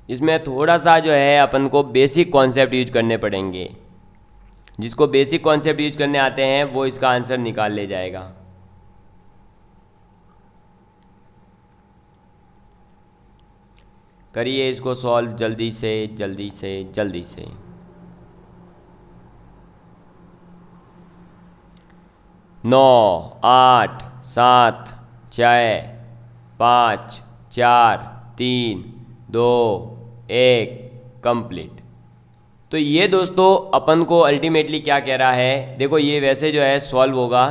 इसमें थोड़ा सा जो है अपन को बेसिक कॉन्सेप्ट यूज करने पड़ेंगे। जिसको बेसिक कॉन्सेप्ट यूज करने आते हैं वो इसका आंसर निकाल ले जाएगा। करिए इसको सॉल्व जल्दी से जल्दी से जल्दी से। नौ, 8, 7, 6, 5, 4, 3, 2, 1 कंप्लीट। तो ये दोस्तों अपन को अल्टीमेटली क्या कह रहा है, देखो ये वैसे जो है सॉल्व होगा,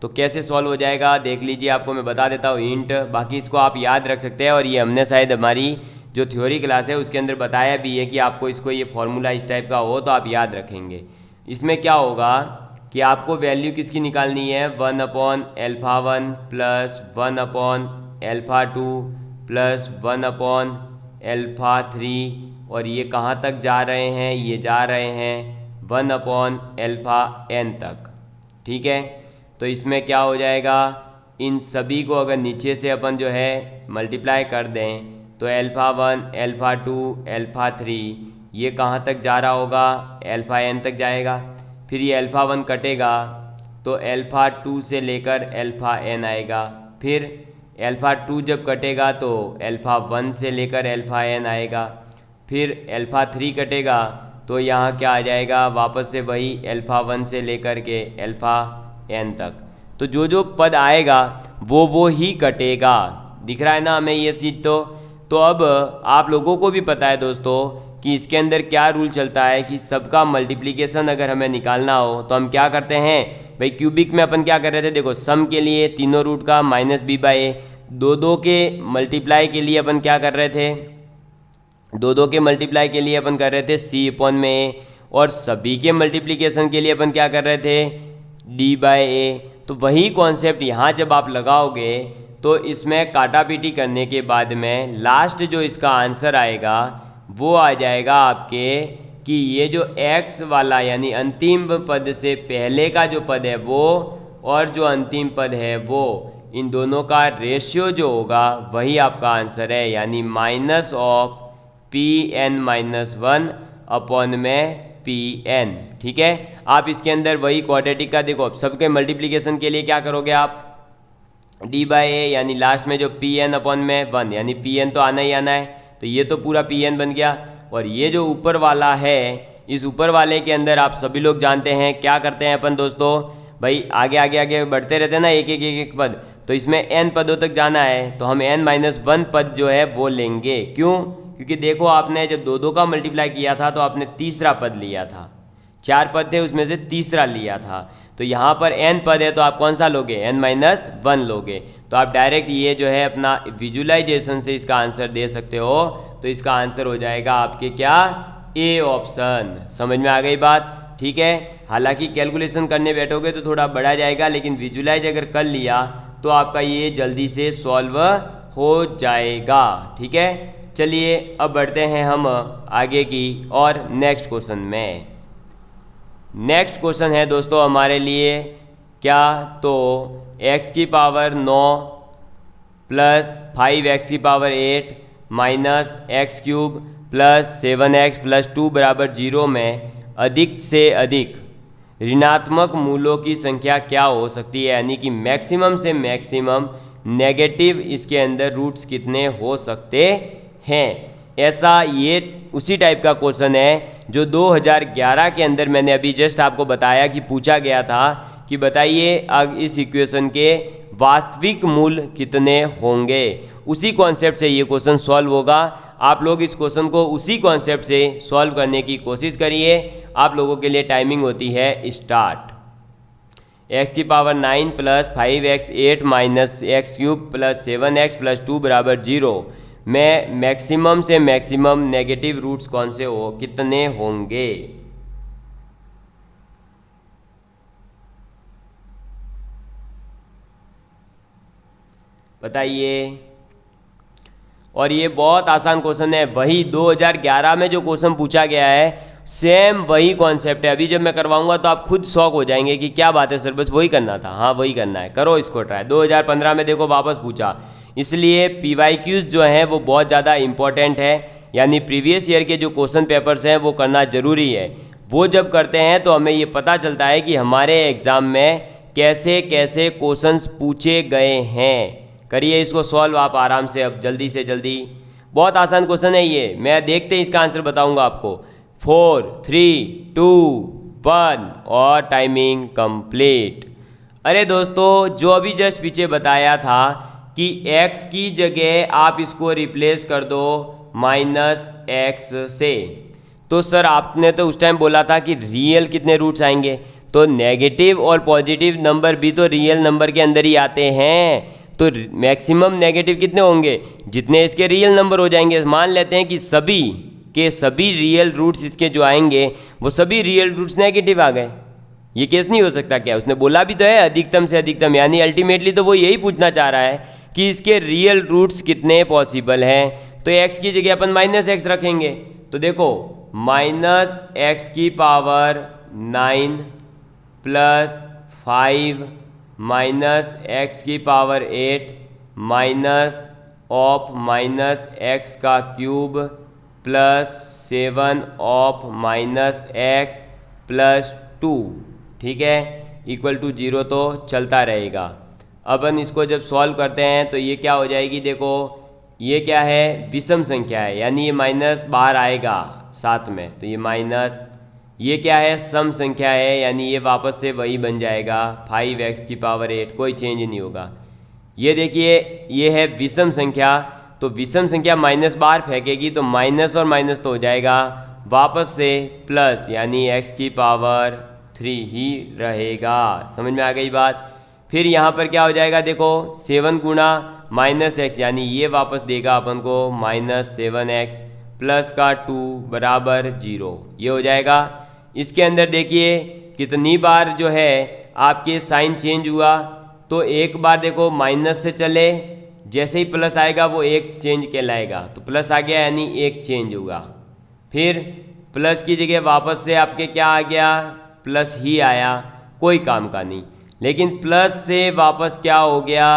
तो कैसे सॉल्व हो जाएगा देख लीजिए, आपको मैं बता देता हूँ हिंट, बाकी इसको आप याद रख सकते हैं। और ये हमने शायद हमारी जो थ्योरी क्लास है उसके अंदर बताया भी है कि आपको इसको ये फॉर्मूला इस टाइप का हो तो आप याद रखेंगे। इसमें क्या होगा कि आपको वैल्यू किसकी निकालनी है, 1/α1 प्लस 1/α2 प्लस 1/α3, और ये कहाँ तक जा रहे हैं, ये जा रहे हैं 1/n तक। ठीक है, तो इसमें क्या हो जाएगा, इन सभी को अगर नीचे से अपन जो है मल्टीप्लाई कर दें तो α1 α2 α3 ये कहाँ तक जा रहा होगा, n तक जाएगा। फिर ये α1 कटेगा तो α2 से लेकर n आएगा। फिर α2 जब कटेगा तो α1 से लेकर n आएगा। फिर α3 कटेगा तो यहाँ क्या आ जाएगा, वापस से वही α1 से लेकर के n तक। तो जो जो पद आएगा वो ही कटेगा। दिख रहा है ना हमें ये चीज़। तो अब आप लोगों को भी पता है दोस्तों कि इसके अंदर क्या रूल चलता है कि सबका मल्टीप्लिकेशन अगर हमें निकालना हो तो हम क्या करते हैं भाई, क्यूबिक में अपन क्या कर रहे थे, देखो सम के लिए तीनों रूट का -b/a, दो के मल्टीप्लाई के लिए अपन क्या कर रहे थे, दो के मल्टीप्लाई के लिए अपन कर रहे थे c/a, और सभी के मल्टीप्लिकेशन के लिए अपन क्या कर रहे थे d/a। तो वही कॉन्सेप्ट यहाँ जब आप लगाओगे तो इसमें काटापीटी करने के बाद में लास्ट जो इसका आंसर आएगा वो आ जाएगा आपके कि ये जो x वाला यानी अंतिम पद से पहले का जो पद है वो और जो अंतिम पद है वो, इन दोनों का रेशियो जो होगा वही आपका आंसर है, यानी -Pn-1 अपॉन में Pn। ठीक है, आप इसके अंदर वही क्वाड्रेटिक का देखो, सबके मल्टीप्लिकेशन के लिए क्या करोगे आप, d/a यानी लास्ट में जो Pn/1 यानी Pn तो आना ही आना है, तो ये तो पूरा Pn बन गया। और ये जो ऊपर वाला है, इस ऊपर वाले के अंदर आप सभी लोग जानते हैं क्या करते हैं अपन दोस्तों, भाई आगे आगे आगे बढ़ते रहते हैं ना, एक पद, तो इसमें n पदों तक जाना है तो हम n-1 पद जो है वो लेंगे। क्यों, क्योंकि देखो आपने जब दो का मल्टीप्लाई किया था तो आपने तीसरा पद लिया था, 4 पद थे उसमें से तीसरा लिया था, तो यहाँ पर n पद है तो आप कौन सा लोगे, n-1 लोगे। तो आप डायरेक्ट ये जो है अपना विजुलाइजेशन से इसका आंसर दे सकते हो। तो इसका आंसर हो जाएगा आपके क्या, ए ऑप्शन। समझ में आ गई बात। ठीक है, हालांकि कैलकुलेशन करने बैठोगे तो थोड़ा बढ़ा जाएगा, लेकिन विजुलाइज अगर कर लिया तो आपका ये जल्दी से सॉल्व हो जाएगा। ठीक है, चलिए अब बढ़ते हैं हम आगे की और नेक्स्ट क्वेश्चन में। नेक्स्ट क्वेश्चन है दोस्तों हमारे लिए क्या, तो x की power 9 plus 5x⁸ minus x³ plus 7x plus 2 बराबर 0 में अधिक से अधिक ऋणात्मक मूलों की संख्या क्या हो सकती है, यानी कि मैक्सिमम से मैक्सिमम नेगेटिव इसके अंदर रूट्स कितने हो सकते हैं। ऐसा ये उसी टाइप का क्वेश्चन है जो 2011 के अंदर मैंने अभी जस्ट आपको बताया कि पूछा गया था कि बताइए अब इस इक्वेशन के वास्तविक मूल कितने होंगे। उसी कॉन्सेप्ट से ये क्वेश्चन सॉल्व होगा। आप लोग इस क्वेश्चन को उसी कॉन्सेप्ट से सॉल्व करने की कोशिश करिए। आप लोगों के लिए टाइमिंग होती है start. x⁹ plus 5x8 minus x³ plus 7x plus 2 बराबर 0 में मैक्सिमम से मैक्सिमम नेगेटिव रूट्स कौन से हो, कितने होंगे। बताइए। और ये बहुत आसान क्वेश्चन है, वही 2011 में जो क्वेश्चन पूछा गया है सेम वही कॉन्सेप्ट है। अभी जब मैं करवाऊंगा तो आप खुद शॉक हो जाएंगे कि क्या बात है सर, बस वही करना था। हाँ वही करना है, करो इसको ट्राई। 2015 में देखो वापस पूछा, इसलिए PYQs जो हैं वो बहुत ज़्यादा इंपॉर्टेंट है, यानी प्रीवियस ईयर के जो क्वेश्चन पेपर्स हैं वो करना ज़रूरी है। वो जब करते हैं तो हमें ये पता चलता है कि हमारे एग्ज़ाम में कैसे कैसे क्वेश्चंस पूछे गए हैं। करिए इसको सॉल्व आप आराम से, अब जल्दी से जल्दी। बहुत आसान क्वेश्चन है ये, मैं देखते ही इसका आंसर बताऊंगा आपको। 4 3 2 1 और टाइमिंग कंप्लीट। अरे दोस्तों जो अभी जस्ट पीछे बताया था कि x की जगह आप इसको रिप्लेस कर दो -x से, तो सर आपने तो उस टाइम बोला था कि रियल कितने रूट्स आएंगे, तो नेगेटिव और पॉजिटिव नंबर भी तो रियल नंबर के अंदर ही आते हैं। तो मैक्सिमम नेगेटिव कितने होंगे, जितने इसके रियल नंबर हो जाएंगे। मान लेते हैं कि सभी के सभी रियल रूट्स इसके जो आएंगे वो सभी रियल रूट्स नेगेटिव आ गए। ये केस नहीं हो सकता क्या? उसने बोला भी तो है अधिकतम से अधिकतम, यानी अल्टीमेटली तो वो यही पूछना चाह रहा है कि इसके रियल रूट्स कितने पॉसिबल हैं। तो x की जगह अपन -x रखेंगे, तो देखो -x की पावर 9 प्लस 5 -x की पावर 8 माइनस ऑफ -x का cube plus 7 of -x plus 2, ठीक है, इक्वल टू 0 तो चलता रहेगा। अपन इसको जब सॉल्व करते हैं तो ये क्या हो जाएगी, देखो ये क्या है, विषम संख्या है, यानी ये माइनस बाहर आएगा साथ में, तो ये माइनस, ये क्या है, सम संख्या है, यानी ये वापस से वही बन जाएगा 5x की पावर 8, कोई चेंज नहीं होगा। ये देखिए ये है विषम संख्या, तो विषम संख्या माइनस बाहर फेंकेगी तो माइनस और माइनस तो हो जाएगा वापस से प्लस, यानी x की पावर 3 ही रहेगा। समझ में आ गई बात। फिर यहाँ पर क्या हो जाएगा, देखो 7 गुणा -x, यानी ये वापस देगा अपन को -7x प्लस का 2 बराबर 0, ये हो जाएगा। इसके अंदर देखिए कितनी बार जो है आपके साइन चेंज हुआ, तो एक बार देखो माइनस से चले, जैसे ही प्लस आएगा वो एक चेंज कहलाएगा, तो प्लस आ गया यानी एक चेंज होगा। फिर प्लस की जगह वापस से आपके क्या आ गया, प्लस ही आया, कोई काम का नहीं। लेकिन प्लस से वापस क्या हो गया,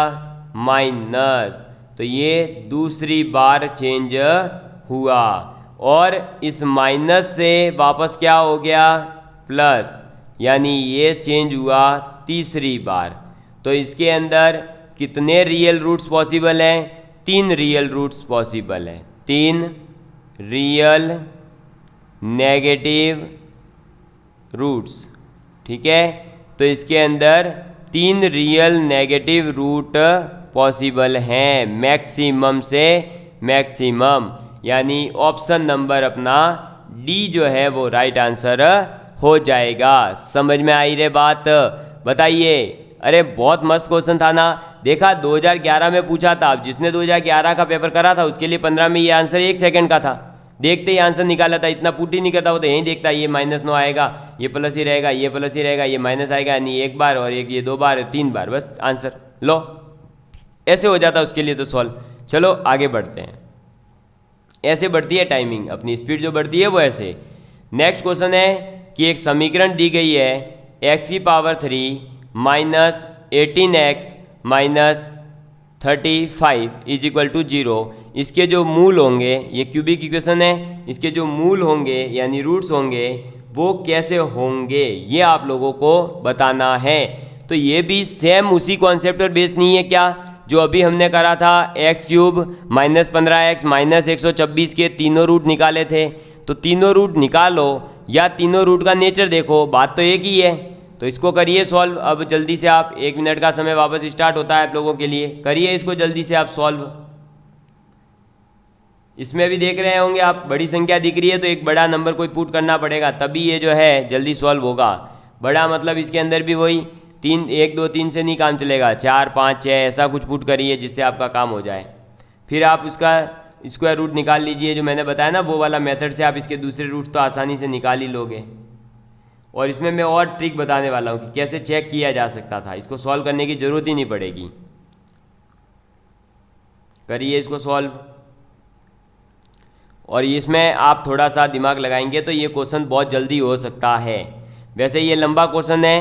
माइनस, तो ये दूसरी बार चेंज हुआ। और इस माइनस से वापस क्या हो गया, प्लस, यानी ये चेंज हुआ तीसरी बार। तो इसके अंदर कितने रियल रूट्स पॉसिबल हैं, 3 रियल रूट्स पॉसिबल हैं, 3 रियल नेगेटिव रूट्स, ठीक है। तो इसके अंदर 3 रियल नेगेटिव रूट पॉसिबल हैं, मैक्सिमम से मैक्सिमम, यानी ऑप्शन नंबर अपना डी जो है वो राइट आंसर हो जाएगा। समझ में आई रे बात, बताइए। अरे बहुत मस्त क्वेश्चन था ना, देखा 2011 में पूछा था, अब जिसने 2011 का पेपर करा था उसके लिए 15 में ये आंसर 1 सेकंड का था, देखते ही आंसर निकाला था, इतना पुट ही नहीं करता वो तो यहीं देखता, ये -9 आएगा, ये प्लस ही रहेगा, ये प्लस ही रहेगा, ये माइनस आएगा, यानी एक बार और एक ये 2 बार 3 बार, बस आंसर लो, ऐसे हो जाता उसके लिए तो सॉल्व। चलो आगे बढ़ते हैं, ऐसे बढ़ती है टाइमिंग, अपनी स्पीड जो बढ़ती है वो ऐसे। नेक्स्ट क्वेश्चन है कि एक समीकरण दी गई है x की power 3 minus 18x minus 35 is equal to 0। इसके जो मूल होंगे, ये क्यूबिक इक्वेशन है, इसके जो मूल होंगे यानी रूट्स होंगे वो कैसे होंगे ये आप लोगों को बताना है। तो ये भी सेम उसी कॉन्सेप्ट पर बेस्ड नहीं है क्या, जो अभी हमने करा था x³ -15x माइनस 126 के तीनों रूट निकाले थे। तो तीनों रूट निकालो या तीनों रूट का नेचर देखो, बात तो एक ही है। तो इसको करिए सॉल्व अब जल्दी से आप, 1 मिनट का समय वापस स्टार्ट होता है आप लोगों के लिए, करिए इसको जल्दी से आप सॉल्व। इसमें भी देख रहे होंगे आप, बड़ी संख्या दिख रही है तो एक बड़ा नंबर कोई पुट करना पड़ेगा, तभी ये जो है जल्दी सॉल्व होगा। बड़ा मतलब इसके अंदर भी वही 3 1 2 3 से नहीं काम चलेगा, 4 5 6 ऐसा कुछ पुट करिए जिससे आपका काम हो जाए। फिर आप उसका स्क्वायर रूट निकाल लीजिए, जो मैंने बताया ना वो वाला मेथड से आप इसके दूसरे रूट तो आसानी से निकाल ही लोगे। और इसमें मैं और ट्रिक बताने वाला हूँ कि कैसे चेक किया जा सकता था, इसको सॉल्व करने की ज़रूरत ही नहीं पड़ेगी। करिए इसको सॉल्व, और इसमें आप थोड़ा सा दिमाग लगाएंगे तो ये क्वेश्चन बहुत जल्दी हो सकता है। वैसे ये लंबा क्वेश्चन है,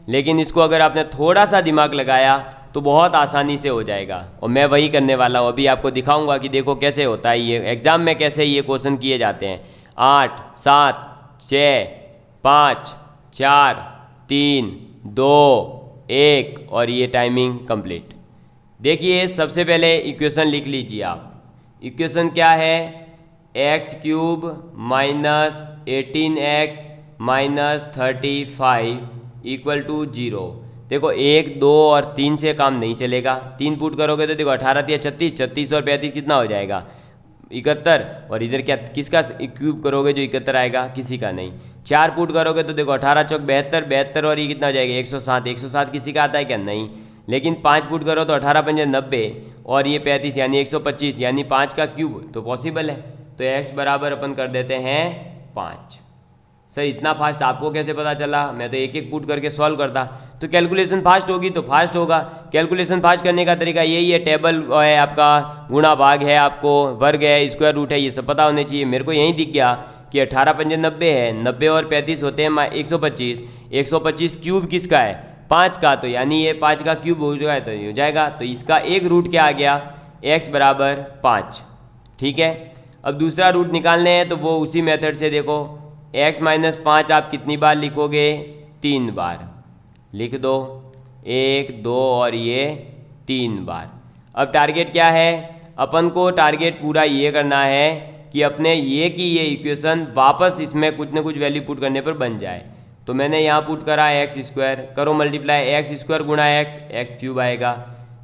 लेकिन इसको अगर आपने थोड़ा सा दिमाग लगाया तो बहुत आसानी से हो जाएगा, और मैं वही करने वाला हूँ। अभी आपको दिखाऊंगा कि देखो कैसे होता है ये एग्ज़ाम में, कैसे ये क्वेश्चन किए जाते हैं। 8 7 6 5 4 3 2 1 और ये टाइमिंग कंप्लीट। देखिए सबसे पहले इक्वेशन लिख लीजिए आप। इक्वेशन क्या है, x³ minus 18x minus 35 equal to 0। देखो 1 2 और 3 से काम नहीं चलेगा, 3 पुट करोगे तो देखो 18 या 36, 36 और 35 कितना हो जाएगा, 71। और इधर क्या किसका क्यूब करोगे जो 71 आएगा, किसी का नहीं। 4 पुट करोगे तो देखो 18 चौक 72, 72 और ये कितना हो जाएगा 107, 107 किसी का आता है क्या, नहीं। लेकिन 5 पुट करो तो 18 पंजे 90 और ये 35 यानी 125 यानी 5 का क्यूब तो पॉसिबल है। तो x बराबर अपन कर देते हैं 5। सर इतना फास्ट आपको कैसे पता चला? मैं तो एक एक पुट करके सॉल्व करता। तो कैलकुलेशन फास्ट होगी तो फास्ट होगा। कैलकुलेशन फास्ट करने का तरीका यही है, टेबल है आपका, गुणा भाग है, आपको वर्ग है, स्क्वायर रूट है, ये सब पता होने चाहिए। मेरे को यही दिख गया कि 18 पंजे 90 है, 90 और 35 होते हैं 125। 125 क्यूब किसका है? 5 का, तो यानी ये 5 का क्यूब हो जाएगा तो ये हो जाएगा। तो इसका एक रूट क्या आ गया? x बराबर 5। ठीक है, अब दूसरा रूट निकालने हैं तो वो उसी मेथड से देखो, x माइनस 5 आप कितनी बार लिखोगे? 3 बार लिख दो, 1 2 और ये 3 बार। अब टारगेट क्या है? अपन को टारगेट पूरा ये करना है कि अपने ये की ये इक्वेशन वापस इसमें कुछ ना कुछ वैल्यू पुट करने पर बन जाए। तो मैंने यहाँ पुट करा एक्स स्क्वायर, करो मल्टीप्लाई, एक्स स्क्वायर गुणा एक्स क्यूब आएगा,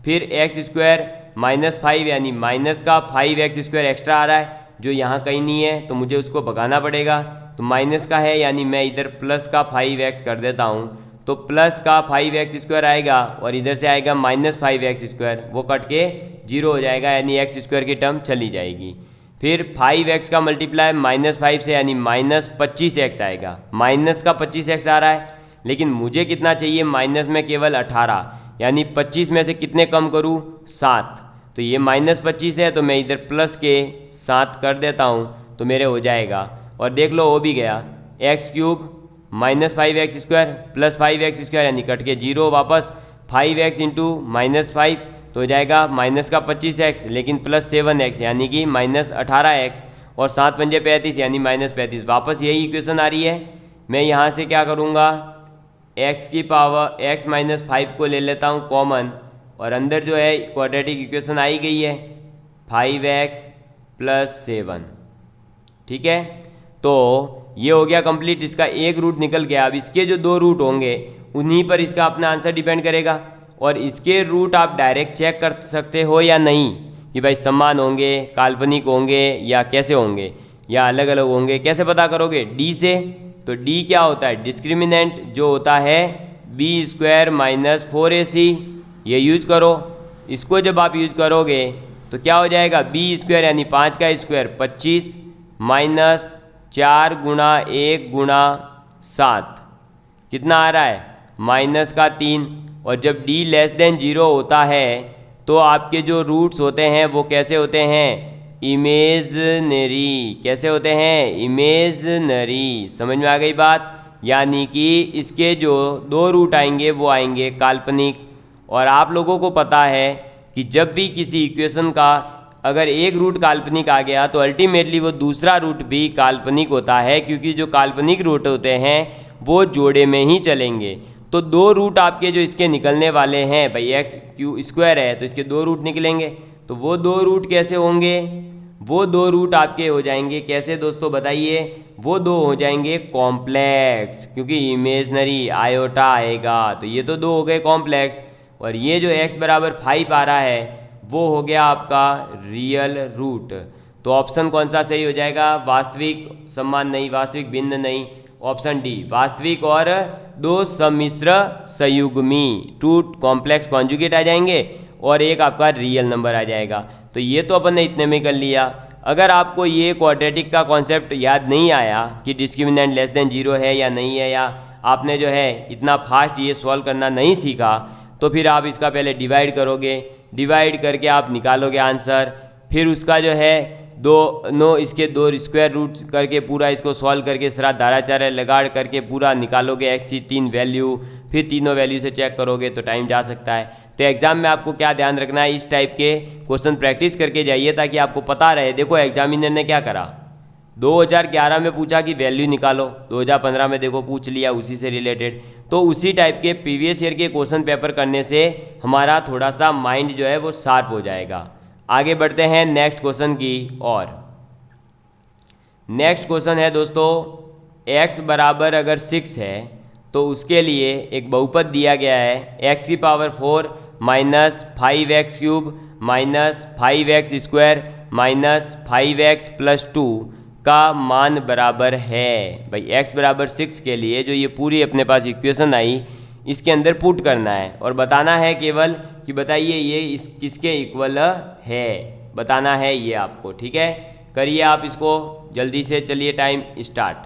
फिर एक्स स्क्वायर माइनस 5 यानी माइनस का 5x स्क्वायर एक्स्ट्रा आ रहा है जो यहाँ कहीं नहीं है तो मुझे उसको भगाना पड़ेगा। तो माइनस का है यानी मैं इधर प्लस का 5x कर देता हूँ, तो प्लस का 5x स्क्वायर आएगा और इधर से आएगा माइनस 5x स्क्वायर, वो कट के 0 हो जाएगा यानी x स्क्वायर की टर्म चली जाएगी। फिर 5x का मल्टीप्लाई माइनस 5 से यानी माइनस 25x आएगा, माइनस का 25x आ रहा है लेकिन मुझे कितना चाहिए? माइनस में केवल 18 यानी 25 में से कितने कम करूँ? 7। तो ये माइनस 25 है तो मैं इधर प्लस के 7 कर देता हूँ तो मेरे हो जाएगा। और देख लो हो भी गया, x cube minus 5x square plus 5x square यानी कट के 0 वापस, 5x इंटू माइनस 5 तो हो जाएगा माइनस का 25x लेकिन प्लस 7x यानी कि माइनस 18x और 7 पंजे 35 यानी माइनस 35। वापस यही इक्वेशन आ रही है। मैं यहाँ से क्या करूँगा? x की पावर x माइनस 5 को ले लेता हूँ कॉमन और अंदर जो है क्वाड्रेटिक इक्वेशन आई गई है 5x प्लस 7। ठीक है, तो ये हो गया कंप्लीट, इसका एक रूट निकल गया। अब इसके जो 2 रूट होंगे उन्हीं पर इसका अपना आंसर डिपेंड करेगा और इसके रूट आप डायरेक्ट चेक कर सकते हो या नहीं कि भाई समान होंगे, काल्पनिक होंगे या कैसे होंगे या अलग अलग होंगे। कैसे पता करोगे? d से। तो d क्या होता है? डिस्क्रिमिनेंट जो होता है b स्क्वायर माइनस 4ac, ये यूज़ करो। इसको जब आप यूज़ करोगे तो क्या हो जाएगा? b स्क्वायर यानी 5 का स्क्वायर 25 माइनस 4 गुणा 1 गुणा 7 कितना आ रहा है? माइनस का 3। और जब d लेस देन 0 होता है तो आपके जो रूट्स होते हैं वो कैसे होते हैं? इमेजनरी। कैसे होते हैं? इमेजनरी। समझ में आ गई बात? यानी कि इसके जो 2 रूट आएंगे वो आएंगे काल्पनिक। और आप लोगों को पता है कि जब भी किसी इक्वेशन का अगर एक रूट काल्पनिक आ गया तो अल्टीमेटली वो दूसरा रूट भी काल्पनिक होता है, क्योंकि जो काल्पनिक रूट होते हैं वो जोड़े में ही चलेंगे। तो 2 रूट आपके जो इसके निकलने वाले हैं, भाई एक्स क्यू स्क्वायर है तो इसके 2 रूट निकलेंगे। तो वो 2 रूट कैसे होंगे? वो 2 रूट आपके हो जाएंगे कैसे दोस्तों बताइए? वो 2 हो जाएंगे कॉम्प्लेक्स, क्योंकि इमेजनरी आयोटा आएगा तो ये तो 2 हो गए कॉम्प्लेक्स। और ये जो x बराबर 5 आ रहा है वो हो गया आपका रियल रूट। तो ऑप्शन कौन सा सही हो जाएगा? वास्तविक समान नहीं, वास्तविक भिन्न नहीं, ऑप्शन डी वास्तविक और 2 सम्मिश्र संयुग्मी, 2 कॉम्प्लेक्स कॉन्जुगेट आ जाएंगे और एक आपका रियल नंबर आ जाएगा। तो ये तो अपन ने इतने में कर लिया। अगर आपको ये क्वाड्रेटिक का कॉन्सेप्ट याद नहीं आया कि डिस्क्रिमिनेंट लेस देन 0 है या नहीं है, या आपने जो है इतना फास्ट ये सॉल्व करना नहीं सीखा, तो फिर आप इसका पहले डिवाइड करोगे, डिवाइड करके आप निकालोगे आंसर, फिर उसका जो है इसके 2 स्क्वायर रूट्स करके पूरा इसको सॉल्व करके सारा धाराचार्य लगा करके पूरा निकालोगे x की 3 वैल्यू, फिर तीनों वैल्यू से चेक करोगे तो टाइम जा सकता है। तो एग्जाम में आपको क्या ध्यान रखना है? इस टाइप के क्वेश्चन प्रैक्टिस करके जाइए ताकि आपको पता रहे। देखो एग्जामिनर ने क्या करा, 2011 में पूछा कि वैल्यू निकालो, 2015 में देखो पूछ लिया उसी से रिलेटेड। तो उसी टाइप के प्रीवियस ईयर के क्वेश्चन पेपर करने से हमारा थोड़ा सा माइंड जो है वो शार्प हो जाएगा। आगे बढ़ते हैं नेक्स्ट क्वेश्चन की और। नेक्स्ट क्वेश्चन है दोस्तों, x बराबर अगर 6 है तो उसके लिए एक बहुपद दिया गया है x की power 4 minus 5x cube minus 5x square minus 5x plus 2 का मान बराबर है। भाई x बराबर 6 के लिए जो ये पूरी अपने पास इक्वेशन आई, इसके अंदर पुट करना है और बताना है केवल कि बताइए ये इस किसके इक्वल है, बताना है ये आपको। ठीक है, करिए आप इसको जल्दी से। चलिए टाइम स्टार्ट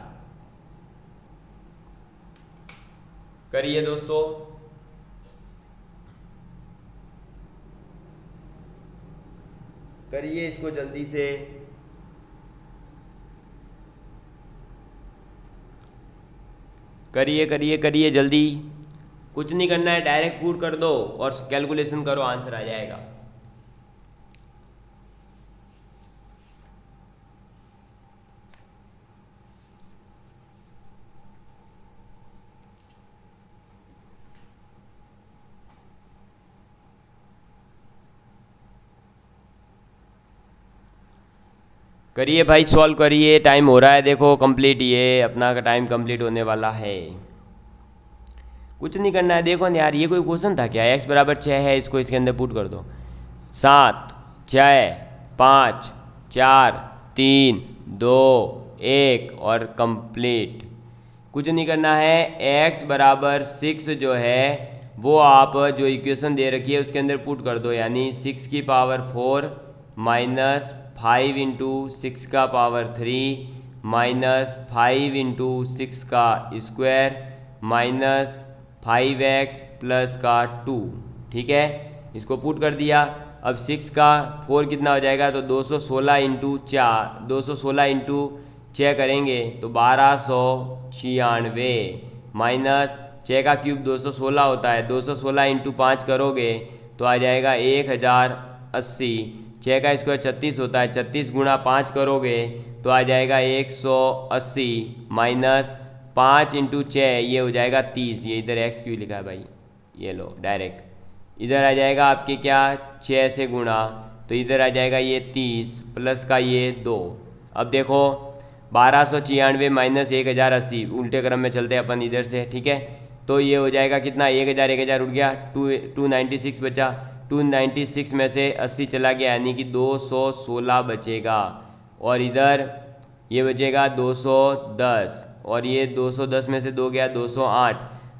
करिए दोस्तों। करिए इसको जल्दी से। करिए करिए करिए जल्दी, कुछ नहीं करना है, डायरेक्ट पुट कर दो और कैलकुलेशन करो, आंसर आ जाएगा। करिए भाई, सॉल्व करिए, टाइम हो रहा है, देखो कंप्लीट, ये अपना का टाइम कंप्लीट होने वाला है। कुछ नहीं करना है, देखो ना यार, ये कोई क्वेश्चन था क्या? x बराबर 6 है, इसको इसके अंदर पुट कर दो। 7 6 5 4 3 2 1 और कंप्लीट। कुछ नहीं करना है, x बराबर 6 जो है वो आप जो इक्वेशन दे रखी है उसके अंदर पुट कर दो, यानी 6 की पावर 4 माइनस 5 इंटू 6 का पावर 3 माइनस 5 इंटू 6 का स्क्वायर माइनस 5x प्लस का 2। ठीक है, इसको पुट कर दिया। अब 6 का 4 कितना हो जाएगा, तो 216 इंटू 4, 216 इंटू 6 करेंगे तो 1296 माइनस 6 का क्यूब 216 होता है, 216 इंटू 5 करोगे तो आ जाएगा 1080। 6 का स्क्वायर 36 होता है, 36 गुणा 5 करोगे तो आ जाएगा 180 माइनस 5 इंटू 6 ये हो जाएगा 30। ये इधर x क्यों लिखा है भाई, ये लो डायरेक्ट इधर आ जाएगा आपके क्या 6 से गुणा, तो इधर आ जाएगा ये 30 प्लस का ये 2। अब देखो 1296 माइनस 1080, उल्टे क्रम में चलते हैं अपन इधर से। ठीक है, तो ये हो जाएगा कितना, 1000 उठ गया, 296 बचा, 296 में से 80 चला गया, यानी कि 216 बचेगा। और इधर ये बचेगा 210, और ये 210 में से 2 गया 208,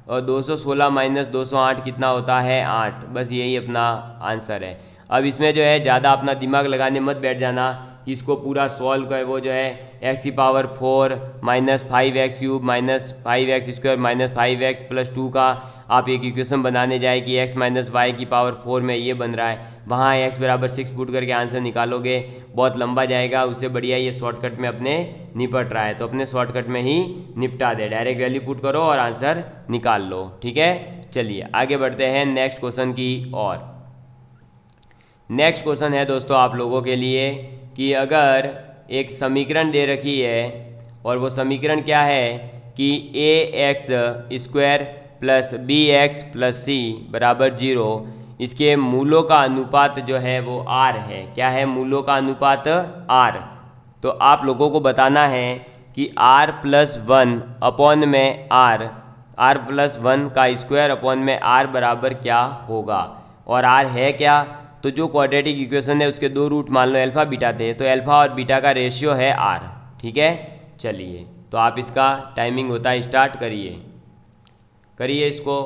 और 216 माइनस 208 कितना होता है 8। बस यही अपना आंसर है। अब इसमें जो है ज़्यादा अपना दिमाग लगाने मत बैठ जाना कि इसको पूरा सॉल्व कर, वो जो है x की power 4 minus 5x cube minus 5x square minus 5x plus 2 का आप एक इक्वेशन बनाने जाए कि x माइनस वाई की पावर 4 में ये बन रहा है, वहाँ x बराबर 6 पुट करके आंसर निकालोगे, बहुत लंबा जाएगा। उससे बढ़िया ये शॉर्टकट में अपने निपट रहा है, तो अपने शॉर्टकट में ही निपटा दे, डायरेक्ट वैल्यू पुट करो और आंसर निकाल लो। ठीक है, चलिए आगे बढ़ते हैं नेक्स्ट क्वेश्चन की ओर। नेक्स्ट क्वेश्चन है दोस्तों आप लोगों के लिए कि अगर एक समीकरण दे रखी है और वो समीकरण क्या है कि ax² plus bx plus c बराबर 0, इसके मूलों का अनुपात जो है वो r है। क्या है मूलों का अनुपात? r। तो आप लोगों को बताना है कि r प्लस 1 अपॉन में r प्लस 1 का स्क्वायर अपॉन में r बराबर क्या होगा। और r है क्या, तो जो क्वाड्रेटिक इक्वेशन है उसके दो रूट मान लो अल्फ़ा बीटा थे, तो अल्फ़ा और बीटा का रेशियो है r। ठीक है, चलिए तो आप इसका टाइमिंग होता है स्टार्ट, करिए इसको।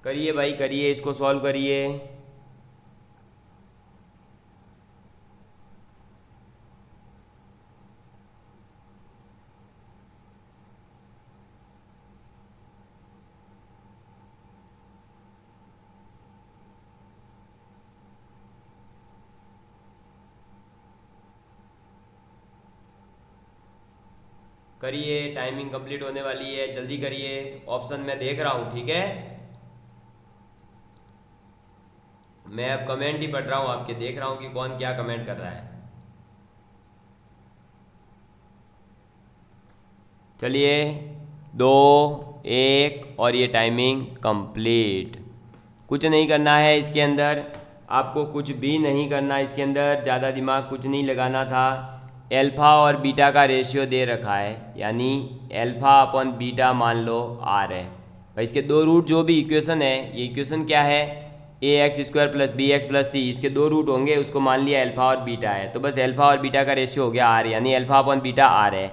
करिए भाई करिए, इसको सॉल्व करिए। करिए, टाइमिंग कंप्लीट होने वाली है, जल्दी करिए, ऑप्शन मैं देख रहा हूँ। ठीक है, मैं अब कमेंट ही पढ़ रहा हूँ आपके, देख रहा हूँ कि कौन क्या कमेंट कर रहा है। चलिए 2 1 और ये टाइमिंग कंप्लीट। कुछ नहीं करना है इसके अंदर, आपको कुछ भी नहीं करना, इसके अंदर ज़्यादा दिमाग कुछ नहीं लगाना था। अल्फ़ा और बीटा का रेशियो दे रखा है, यानी अल्फ़ा अपॉन बीटा मान लो r है, भाई इसके दो रूट जो भी इक्वेशन है, ये इक्वेशन क्या है, A X square plus B X plus C, इसके दो रूट होंगे, उसको मान लिया अल्फा और बीटा है, तो बस अल्फा और बीटा का रेशियो हो गया आर, यानी अल्फा अपॉन बीटा आर है।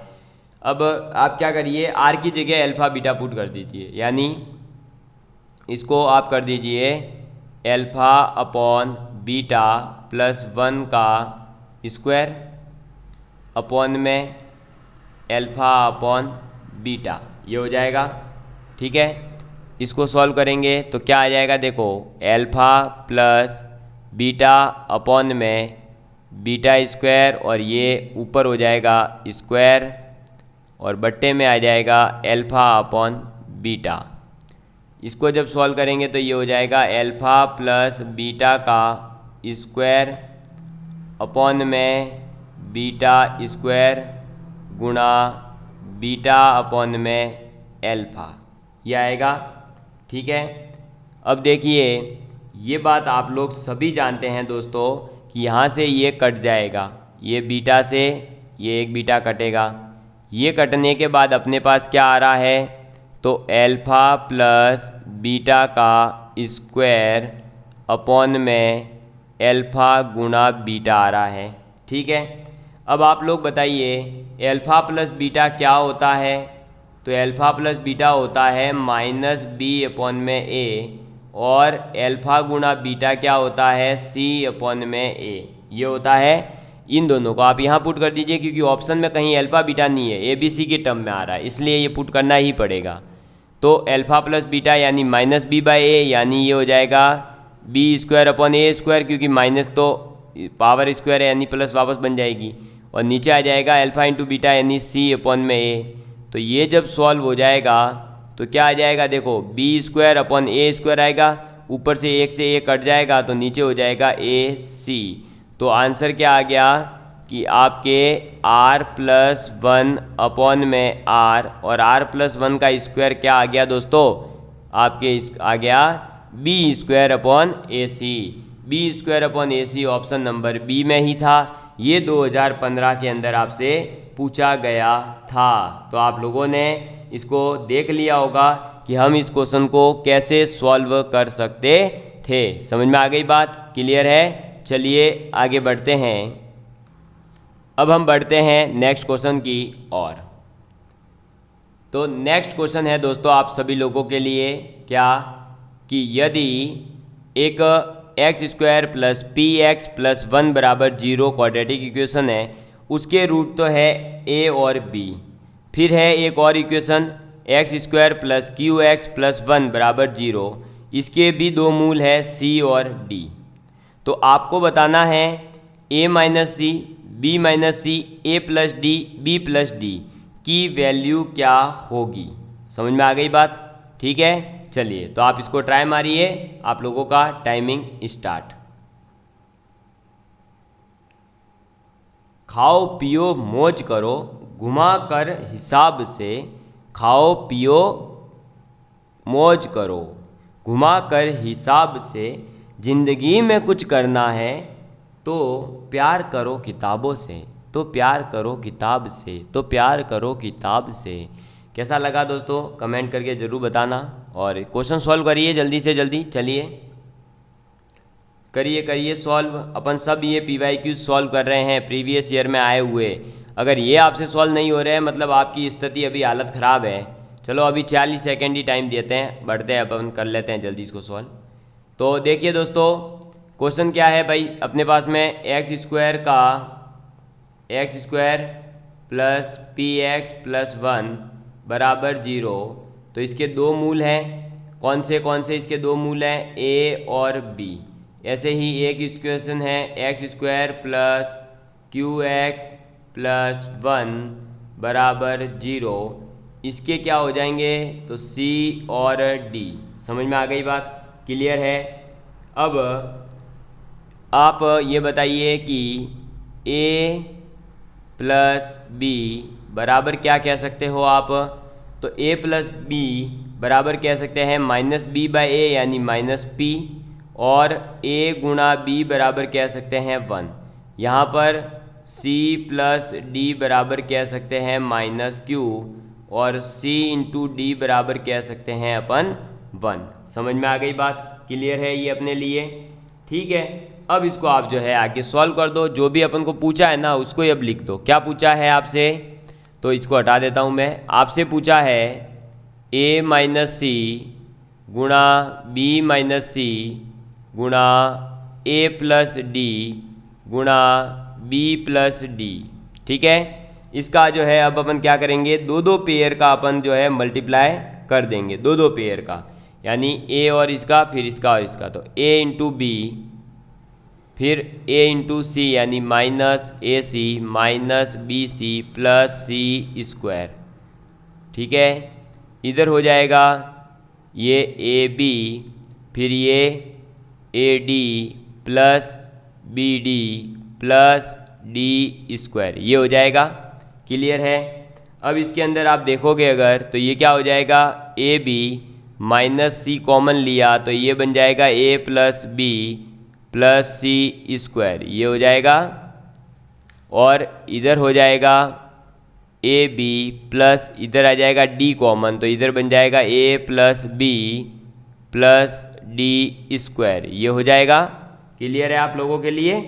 अब आप क्या करिए, आर की जगह अल्फा बीटा पुट कर दीजिए, यानी इसको आप कर दीजिए अल्फा अपॉन बीटा प्लस 1 का स्क्वायर अपॉन में अल्फा अपॉन बीटा, ये हो जाएगा। ठीक है, इसको सॉल्व करेंगे तो क्या आ जाएगा, देखो अल्फा प्लस बीटा अपॉन में बीटा स्क्वायर, और ये ऊपर हो जाएगा स्क्वायर और बट्टे में आ जाएगा अल्फा अपॉन बीटा। इसको जब सॉल्व करेंगे तो ये हो जाएगा अल्फा प्लस बीटा का स्क्वायर अपॉन में बीटा स्क्वायर गुणा बीटा अपॉन में अल्फा, ये आएगा। ठीक है, अब देखिए ये बात आप लोग सभी जानते हैं दोस्तों कि यहाँ से ये कट जाएगा, ये बीटा से ये एक बीटा कटेगा, ये कटने के बाद अपने पास क्या आ रहा है, तो अल्फा प्लस बीटा का स्क्वायर अपॉन में अल्फा गुणा बीटा आ रहा है। ठीक है, अब आप लोग बताइए अल्फा प्लस बीटा क्या होता है, तो अल्फा प्लस बीटा होता है माइनस बी अपॉन में ए, और अल्फा गुणा बीटा क्या होता है, सी अपॉन में ए, ये होता है। इन दोनों को आप यहाँ पुट कर दीजिए, क्योंकि ऑप्शन में कहीं अल्फा बीटा नहीं है, ए बी सी के टर्म में आ रहा है, इसलिए ये पुट करना ही पड़ेगा। तो अल्फा प्लस बीटा यानी माइनस बी बाई ए, यानी ये हो जाएगा बी स्क्वायर अपॉन ए स्क्वायर, क्योंकि माइनस तो पावर स्क्वायर है यानी प्लस वापस बन जाएगी, और नीचे आ जाएगा अल्फा इंटू बीटा यानी सी अपॉन में ए। तो ये जब सॉल्व हो जाएगा तो क्या आ जाएगा, देखो बी स्क्वायर अपॉन ए स्क्वायर आएगा, ऊपर से एक से ए कट जाएगा तो नीचे हो जाएगा ए सी। तो आंसर क्या आ गया कि आपके r प्लस 1 अपॉन में r, और r प्लस 1 का स्क्वायर क्या आ गया दोस्तों, आपके आ गया बी स्क्वायर अपॉन ए सी। बी स्क्वायर अपॉन ए सी ऑप्शन नंबर बी में ही था, ये 2015 के अंदर आपसे पूछा गया था। तो आप लोगों ने इसको देख लिया होगा कि हम इस क्वेश्चन को कैसे सॉल्व कर सकते थे। समझ में आ गई बात, क्लियर है? चलिए आगे बढ़ते हैं। अब हम बढ़ते हैं नेक्स्ट क्वेश्चन की ओर। तो नेक्स्ट क्वेश्चन है दोस्तों आप सभी लोगों के लिए क्या, कि यदि एक x square plus P x plus 1 बराबर 0 क्वाड्रेटिक इक्वेशन है, उसके रूट तो है ए और बी, फिर है एक और equation X square plus Q x plus 1 बराबर 0, इसके भी दो मूल है सी और डी। तो आपको बताना है a minus C, B minus C, A plus D, B plus D की वैल्यू क्या होगी। समझ में आ गई बात? ठीक है, चलिए तो आप इसको ट्राई मारिए, आप लोगों का टाइमिंग स्टार्ट। खाओ पियो मौज करो घुमा कर हिसाब से, खाओ पियो मौज करो घुमा कर हिसाब से, जिंदगी में कुछ करना है तो प्यार करो किताबों से, तो प्यार करो किताब से, तो प्यार करो किताब से। कैसा लगा दोस्तों कमेंट करके ज़रूर बताना, और क्वेश्चन सॉल्व करिए जल्दी से जल्दी। चलिए करिए सॉल्व। अपन सब ये PYQ सॉल्व कर रहे हैं प्रीवियस ईयर में आए हुए। अगर ये आपसे सॉल्व नहीं हो रहे हैं मतलब आपकी स्थिति अभी हालत ख़राब है। चलो अभी 40 सेकेंड ही टाइम देते हैं, बढ़ते हैं अपन कर लेते हैं जल्दी इसको सॉल्व। तो देखिए दोस्तों क्वेश्चन क्या है भाई, अपने पास में x square plus P x plus 1 बराबर 0, तो इसके दो मूल हैं। कौन से इसके दो मूल हैं, ए और बी। ऐसे ही एक इक्वेशन है x square plus Q x plus 1 बराबर 0, इसके क्या हो जाएंगे, तो सी और डी। समझ में आ गई बात, क्लियर है? अब आप ये बताइए कि a प्लस बी बराबर क्या कह सकते हो आप, तो a प्लस बी बराबर कह सकते हैं माइनस बी बाई ए यानी माइनस पी, और a गुणा b बराबर कह सकते हैं 1। यहाँ पर c प्लस डी बराबर कह सकते हैं माइनस क्यू, और C इंटू डी बराबर कह सकते हैं अपन 1। समझ में आ गई बात? क्लियर है ये अपने लिए? ठीक है, अब इसको आप जो है आगे सॉल्व कर दो। जो भी अपन को पूछा है ना उसको ही अब लिख दो। क्या पूछा है आपसे, तो इसको हटा देता हूँ मैं। आपसे पूछा है a माइनस सी गुणा बी माइनस सी गुणा a प्लस डी गुणा b प्लस डी। ठीक है, इसका जो है अब अपन क्या करेंगे, दो पेयर का अपन जो है मल्टीप्लाई कर देंगे, दो पेयर का, यानी a और इसका फिर इसका और इसका। तो a इंटू बी फिर a इंटू सी यानी माइनस ए सी minus B C plus C square. ठीक है, इधर हो जाएगा ये ए बी फिर ये A D plus B D plus D square, ये हो जाएगा। क्लियर है? अब इसके अंदर आप देखोगे अगर तो ये क्या हो जाएगा, A B minus C common लिया तो ये बन जाएगा A plus B plus C square, ये हो जाएगा। और इधर हो जाएगा ए बी प्लस इधर आ जाएगा डी कॉमन तो इधर बन जाएगा A plus B plus D square, ये हो जाएगा। क्लियर है आप लोगों के लिए?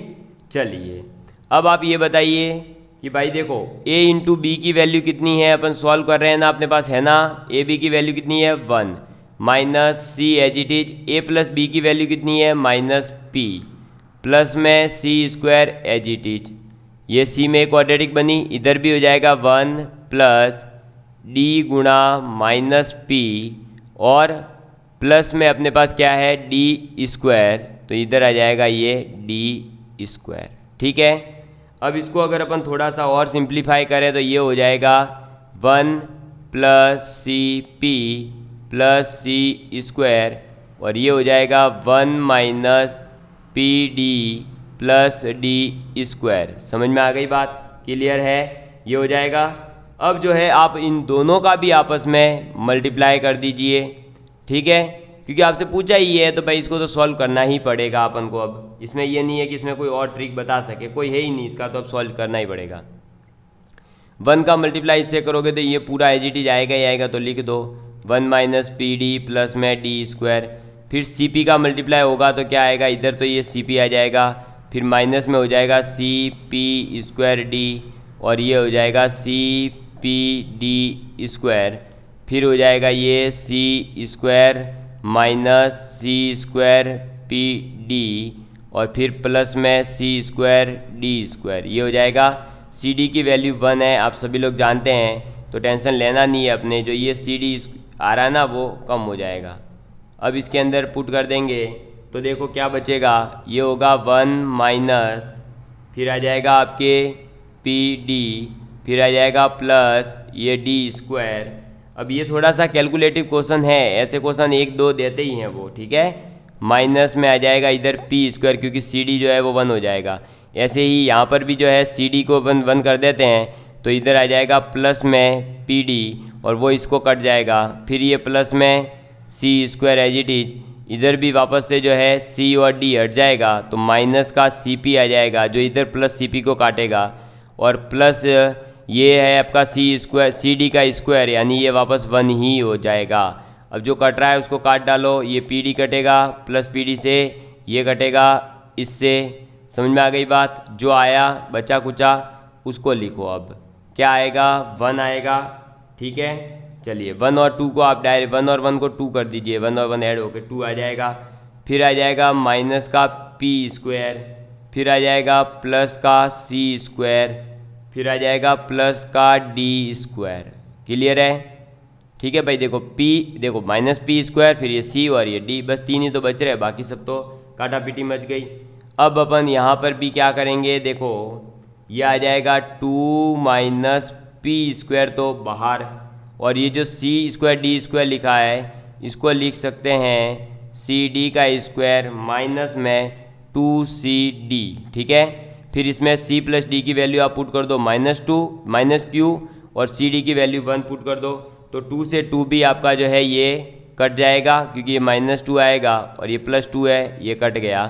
चलिए अब आप ये बताइए कि भाई देखो a इंटू बी की वैल्यू कितनी है, अपन सॉल्व कर रहे हैं ना, अपने पास है ना, ए बी की वैल्यू कितनी है 1 minus C as it is, A plus B की वैल्यू कितनी है माइनस पी प्लस में C square as it is. ये सी में क्वाड्रेटिक बनी, इधर भी हो जाएगा 1 प्लस डी गुणा माइनस पी और प्लस में अपने पास क्या है डी स्क्वायर तो इधर आ जाएगा ये डी स्क्वायर। ठीक है, अब इसको अगर अपन थोड़ा सा और सिंप्लीफाई करें तो ये हो जाएगा 1 plus C P plus C square और ये हो जाएगा 1 minus P D plus D square. समझ में आ गई बात? क्लियर है? ये हो जाएगा। अब जो है आप इन दोनों का भी आपस में मल्टीप्लाई कर दीजिए। ठीक है, क्योंकि आपसे पूछा ही है तो भाई इसको तो सॉल्व करना ही पड़ेगा अपन को। अब इसमें ये नहीं है कि इसमें कोई और ट्रिक बता सके, कोई है ही नहीं इसका, तो अब सॉल्व करना ही पड़ेगा। 1 का मल्टीप्लाई इससे करोगे तो ये पूरा एज इट इज आएगा ही आएगा, तो लिख दो 1 माइनस पी डी प्लस में डी स्क्वायर। फिर सी पी का मल्टीप्लाई होगा तो क्या आएगा, इधर तो ये सी पी आ जाएगा, फिर माइनस में हो जाएगा सी पी स्क्वायर डी और ये हो जाएगा सी पी डी स्क्वायर। फिर हो जाएगा ये सी स्क्वायर माइनस सी स्क्वायर पी डी और फिर प्लस में सी स्क्वायर डी स्क्वायर, ये हो जाएगा। सी डी की वैल्यू 1 है, आप सभी लोग जानते हैं, तो टेंशन लेना नहीं है अपने। जो ये सी डी आ रहा है ना वो कम हो जाएगा। अब इसके अंदर पुट कर देंगे तो देखो क्या बचेगा, ये होगा 1 माइनस फिर आ जाएगा आपके पी डी फिर आ जाएगा प्लस ये डी स्क्वायर। अब ये थोड़ा सा कैलकुलेटिव क्वेश्चन है, ऐसे क्वेश्चन 1-2 देते ही हैं वो। ठीक है, माइनस में आ जाएगा इधर पी स्क्वायर क्योंकि सी डी जो है वो 1 हो जाएगा। ऐसे ही यहाँ पर भी जो है सी डी को 1 कर देते हैं तो इधर आ जाएगा प्लस में पी डी और वो इसको कट जाएगा। फिर ये प्लस में C square as it is, इधर भी वापस से जो है सी और डी हट जाएगा तो माइनस का सी पी आ जाएगा जो इधर प्लस सी पी को काटेगा और प्लस ये है आपका सी स्क्वायर सी डी का स्क्वायर यानी ये वापस 1 ही हो जाएगा। अब जो कट रहा है उसको काट डालो, ये पी डी कटेगा प्लस पी डी से ये कटेगा इससे। समझ में आ गई बात? जो आया बचा कुचा उसको लिखो। अब क्या आएगा 1 आएगा। ठीक है, चलिए 1 और 2 को आप डायरेक्ट 1 और 1 को 2 कर दीजिए, 1 और 1 ऐड होकर 2 आ जाएगा। फिर आ जाएगा माइनस का पी स्क्वायर फिर आ जाएगा प्लस का सी स्क्वायर फिर आ जाएगा प्लस का डी स्क्वायर। क्लियर है? ठीक है भाई, देखो p देखो माइनस पी स्क्वायर फिर ये c और ये d, बस 3 ही तो बच रहे, बाकी सब तो काटा पीटी मच गई। अब अपन यहाँ पर भी क्या करेंगे, देखो ये आ जाएगा 2 माइनस पी स्क्वायर तो बाहर और ये जो c स्क्वायर डी स्क्वायर लिखा है इसको लिख सकते हैं सी डी का स्क्वायर माइनस में 2cd। ठीक है, फिर इसमें c प्लस डी की वैल्यू आप पुट कर दो -2 माइनस क्यू और सी डी की वैल्यू 1 पुट कर दो तो 2 से 2 भी आपका जो है ये कट जाएगा क्योंकि ये -2 आएगा और ये +2 है, ये कट गया।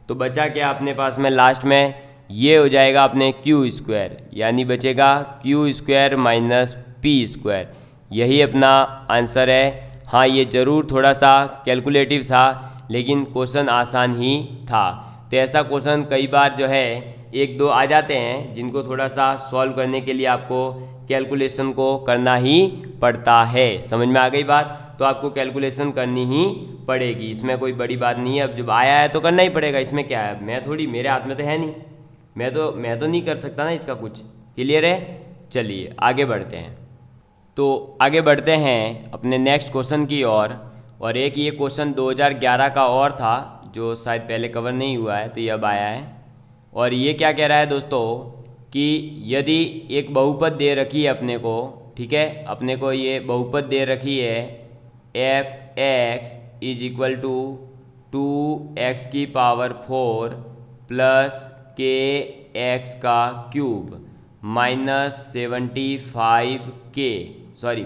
तो बचा क्या अपने पास में लास्ट में, ये हो जाएगा अपने क्यू स्क्वायर यानी बचेगा Q square minus P square. यही अपना आंसर है। हाँ, ये ज़रूर थोड़ा सा कैलकुलेटिव था, लेकिन क्वेश्चन आसान ही था। तो ऐसा क्वेश्चन कई बार जो है एक दो आ जाते हैं जिनको थोड़ा सा सॉल्व करने के लिए आपको कैलकुलेशन को करना ही पड़ता है। समझ में आ गई बात? तो आपको कैलकुलेशन करनी ही पड़ेगी, इसमें कोई बड़ी बात नहीं है। अब जब आया है तो करना ही पड़ेगा, इसमें क्या है? मैं थोड़ी, मेरे हाथ में तो है नहीं, मैं तो नहीं कर सकता ना इसका कुछ। क्लियर है? चलिए आगे बढ़ते हैं। तो आगे बढ़ते हैं अपने नेक्स्ट क्वेश्चन की ओर। और एक ये क्वेश्चन 2011 का और था जो शायद पहले कवर नहीं हुआ है, तो ये अब आया है। और ये क्या कह रहा है दोस्तों कि यदि एक बहुपद दे रखी है अपने को, ठीक है, अपने को ये बहुपद दे रखी है F X is equal to 2x की पावर 4 प्लस के एक्स का क्यूब -75k, सॉरी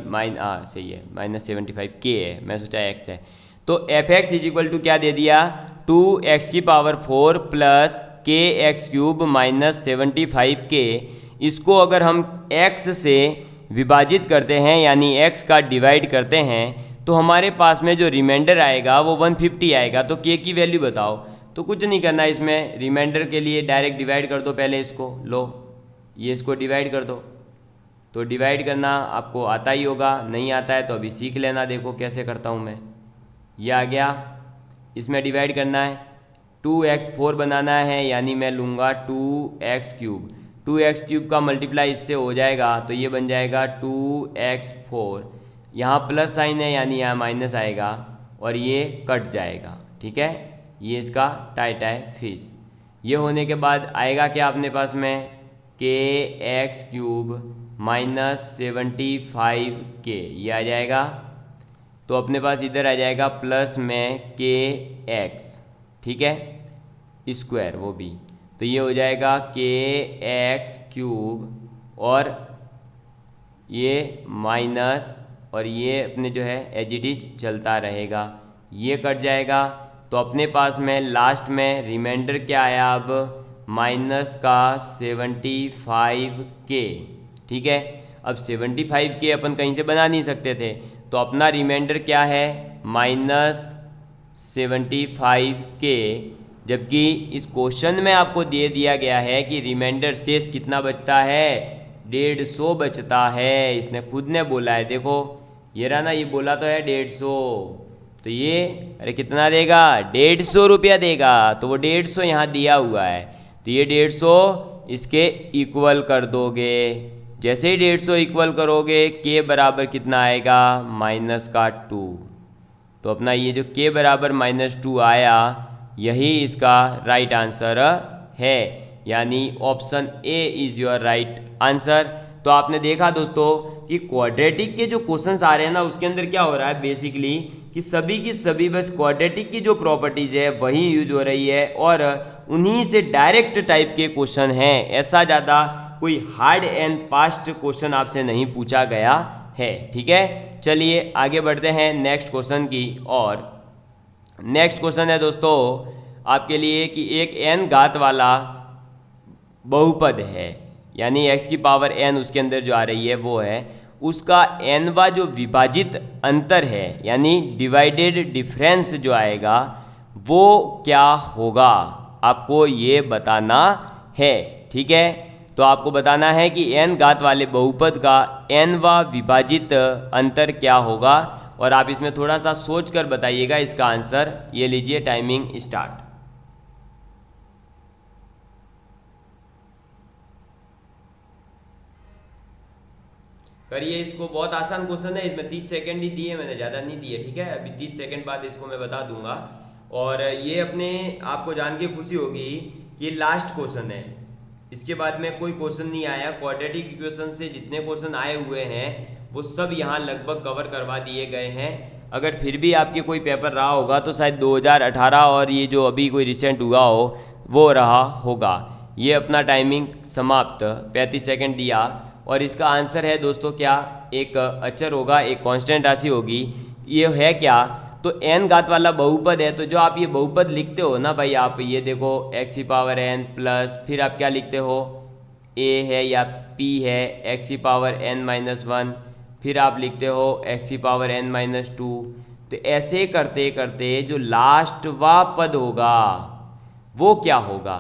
सही है, -75k है, मैं सोचा x है। तो F X is equal to क्या दे दिया? 2x की power 4 plus K X cube -75k। इसको अगर हम x से विभाजित करते हैं यानी x का डिवाइड करते हैं तो हमारे पास में जो रिमाइंडर आएगा वो 150 आएगा। तो k की वैल्यू बताओ। तो कुछ नहीं करना इसमें, रिमाइंडर के लिए डायरेक्ट डिवाइड कर दो। पहले इसको लो, ये इसको डिवाइड कर दो। तो डिवाइड करना आपको आता ही होगा, नहीं आता है तो अभी सीख लेना। देखो कैसे करता हूँ मैं। ये आ गया, इसमें डिवाइड करना है, 2x 4 बनाना है, यानी मैं लूँगा 2x क्यूब। 2x क्यूब का मल्टीप्लाई इससे हो जाएगा तो ये बन जाएगा 2x 4। यहाँ प्लस साइन है यानी यहाँ माइनस आएगा और ये कट जाएगा, ठीक है। ये इसका टाइट है फिश। ये होने के बाद आएगा क्या अपने पास में? के एक्स क्यूब -75k, ये आ जाएगा। तो अपने पास इधर आ जाएगा प्लस में के एक्स, ठीक है, स्क्वायर वो भी। तो ये हो जाएगा के एक्स क्यूब और ये माइनस और ये अपने जो है एज इट इज चलता रहेगा, ये कट जाएगा। तो अपने पास में लास्ट में रिमाइंडर क्या आया अब? माइनस का 75k, ठीक है। अब 75k अपन कहीं से बना नहीं सकते थे, तो अपना रिमाइंडर क्या है? -75k। जबकि इस क्वेश्चन में आपको दे दिया गया है कि रिमाइंडर शेष कितना बचता है? 150 बचता है। इसने खुद ने बोला है, देखो ये रहा ना, ये बोला तो है 150। तो ये अरे कितना देगा? 150 रुपया देगा। तो वो 150 यहाँ दिया हुआ है, तो ये 150 इसके इक्वल कर दोगे। जैसे ही 150 इक्वल करोगे के बराबर कितना आएगा? -2। तो अपना ये जो के बराबर -2 आया, यही इसका राइट आंसर है, यानी option A is your right answer. तो आपने देखा दोस्तों कि क्वाड्रेटिक के जो क्वेश्चंस आ रहे हैं ना, उसके अंदर क्या हो रहा है बेसिकली कि सभी की सभी बस क्वाड्रेटिक की जो प्रॉपर्टीज़ है वही यूज हो रही है और उन्हीं से डायरेक्ट टाइप के क्वेश्चन हैं। ऐसा ज़्यादा कोई हार्ड एंड फास्ट क्वेश्चन आपसे नहीं पूछा गया है, ठीक है। चलिए आगे बढ़ते हैं नेक्स्ट क्वेश्चन की। और नेक्स्ट क्वेश्चन है दोस्तों आपके लिए कि एक n घात वाला बहुपद है, यानी x की पावर n उसके अंदर जो आ रही है वो है, उसका nवा जो विभाजित अंतर है यानी डिवाइडेड डिफरेंस जो आएगा वो क्या होगा, आपको ये बताना है, ठीक है। तो आपको बताना है कि n घात वाले बहुपद का nवा विभाजित अंतर क्या होगा, और आप इसमें थोड़ा सा सोच कर बताइएगा इसका आंसर। ये लीजिए, टाइमिंग स्टार्ट। करिए इसको, बहुत आसान क्वेश्चन है, इसमें 30 सेकंड ही दिए मैंने, ज़्यादा नहीं दिए, ठीक है। अभी 30 सेकंड बाद इसको मैं बता दूंगा। और ये अपने आपको जान के खुशी होगी कि लास्ट क्वेश्चन है, इसके बाद में कोई क्वेश्चन नहीं आया। क्वाड्रेटिक इक्वेशन से जितने क्वेश्चन आए हुए हैं वो सब यहाँ लगभग कवर करवा दिए गए हैं। अगर फिर भी आपके कोई पेपर रहा होगा तो शायद 2018 और ये जो अभी कोई रिसेंट हुआ हो वो रहा होगा। ये अपना टाइमिंग समाप्त, 35 सेकंड दिया। और इसका आंसर है दोस्तों क्या? एक अचर होगा, एक कांस्टेंट राशि होगी। ये है क्या? तो n घात वाला बहुपद है। तो जो आप ये बहुपद लिखते हो ना भाई, आप ये देखो x की पावर n प्लस फिर आप क्या लिखते हो, a है या p है x की पावर n-1, फिर आप लिखते हो x⁻n-2। तो ऐसे करते करते जो लास्ट वा पद होगा वो क्या होगा,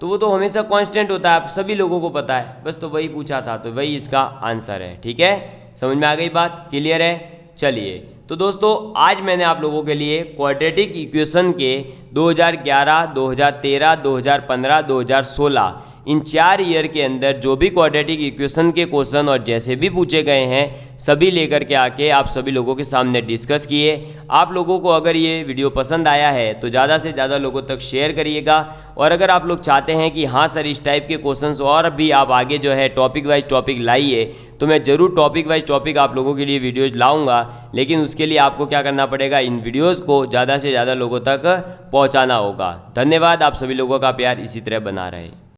तो वो तो हमेशा कांस्टेंट होता है, आप सभी लोगों को पता है, बस तो वही पूछा था, तो वही इसका आंसर है। ठीक है, समझ में आ गई बात, क्लियर है। चलिए तो दोस्तों आज मैंने आप लोगों के लिए क्वाड्रेटिक इक्वेशन के 2011, 2013, 2015, 2016 इन 4 ईयर के अंदर जो भी क्वाड्रेटिक इक्वेशन के क्वेश्चन और जैसे भी पूछे गए हैं सभी लेकर के आके आप सभी लोगों के सामने डिस्कस किए। आप लोगों को अगर ये वीडियो पसंद आया है तो ज़्यादा से ज़्यादा लोगों तक शेयर करिएगा, और अगर आप लोग चाहते हैं कि हाँ सर इस टाइप के क्वेश्चंस और भी आप आगे जो है टॉपिक वाइज टॉपिक लाइए, तो मैं ज़रूर टॉपिक वाइज टॉपिक आप लोगों के लिए वीडियोज़ लाऊंगा। लेकिन उसके लिए आपको क्या करना पड़ेगा, इन वीडियोज़ को ज़्यादा से ज़्यादा लोगों तक पहुँचाना होगा। धन्यवाद, आप सभी लोगों का प्यार इसी तरह बना रहे।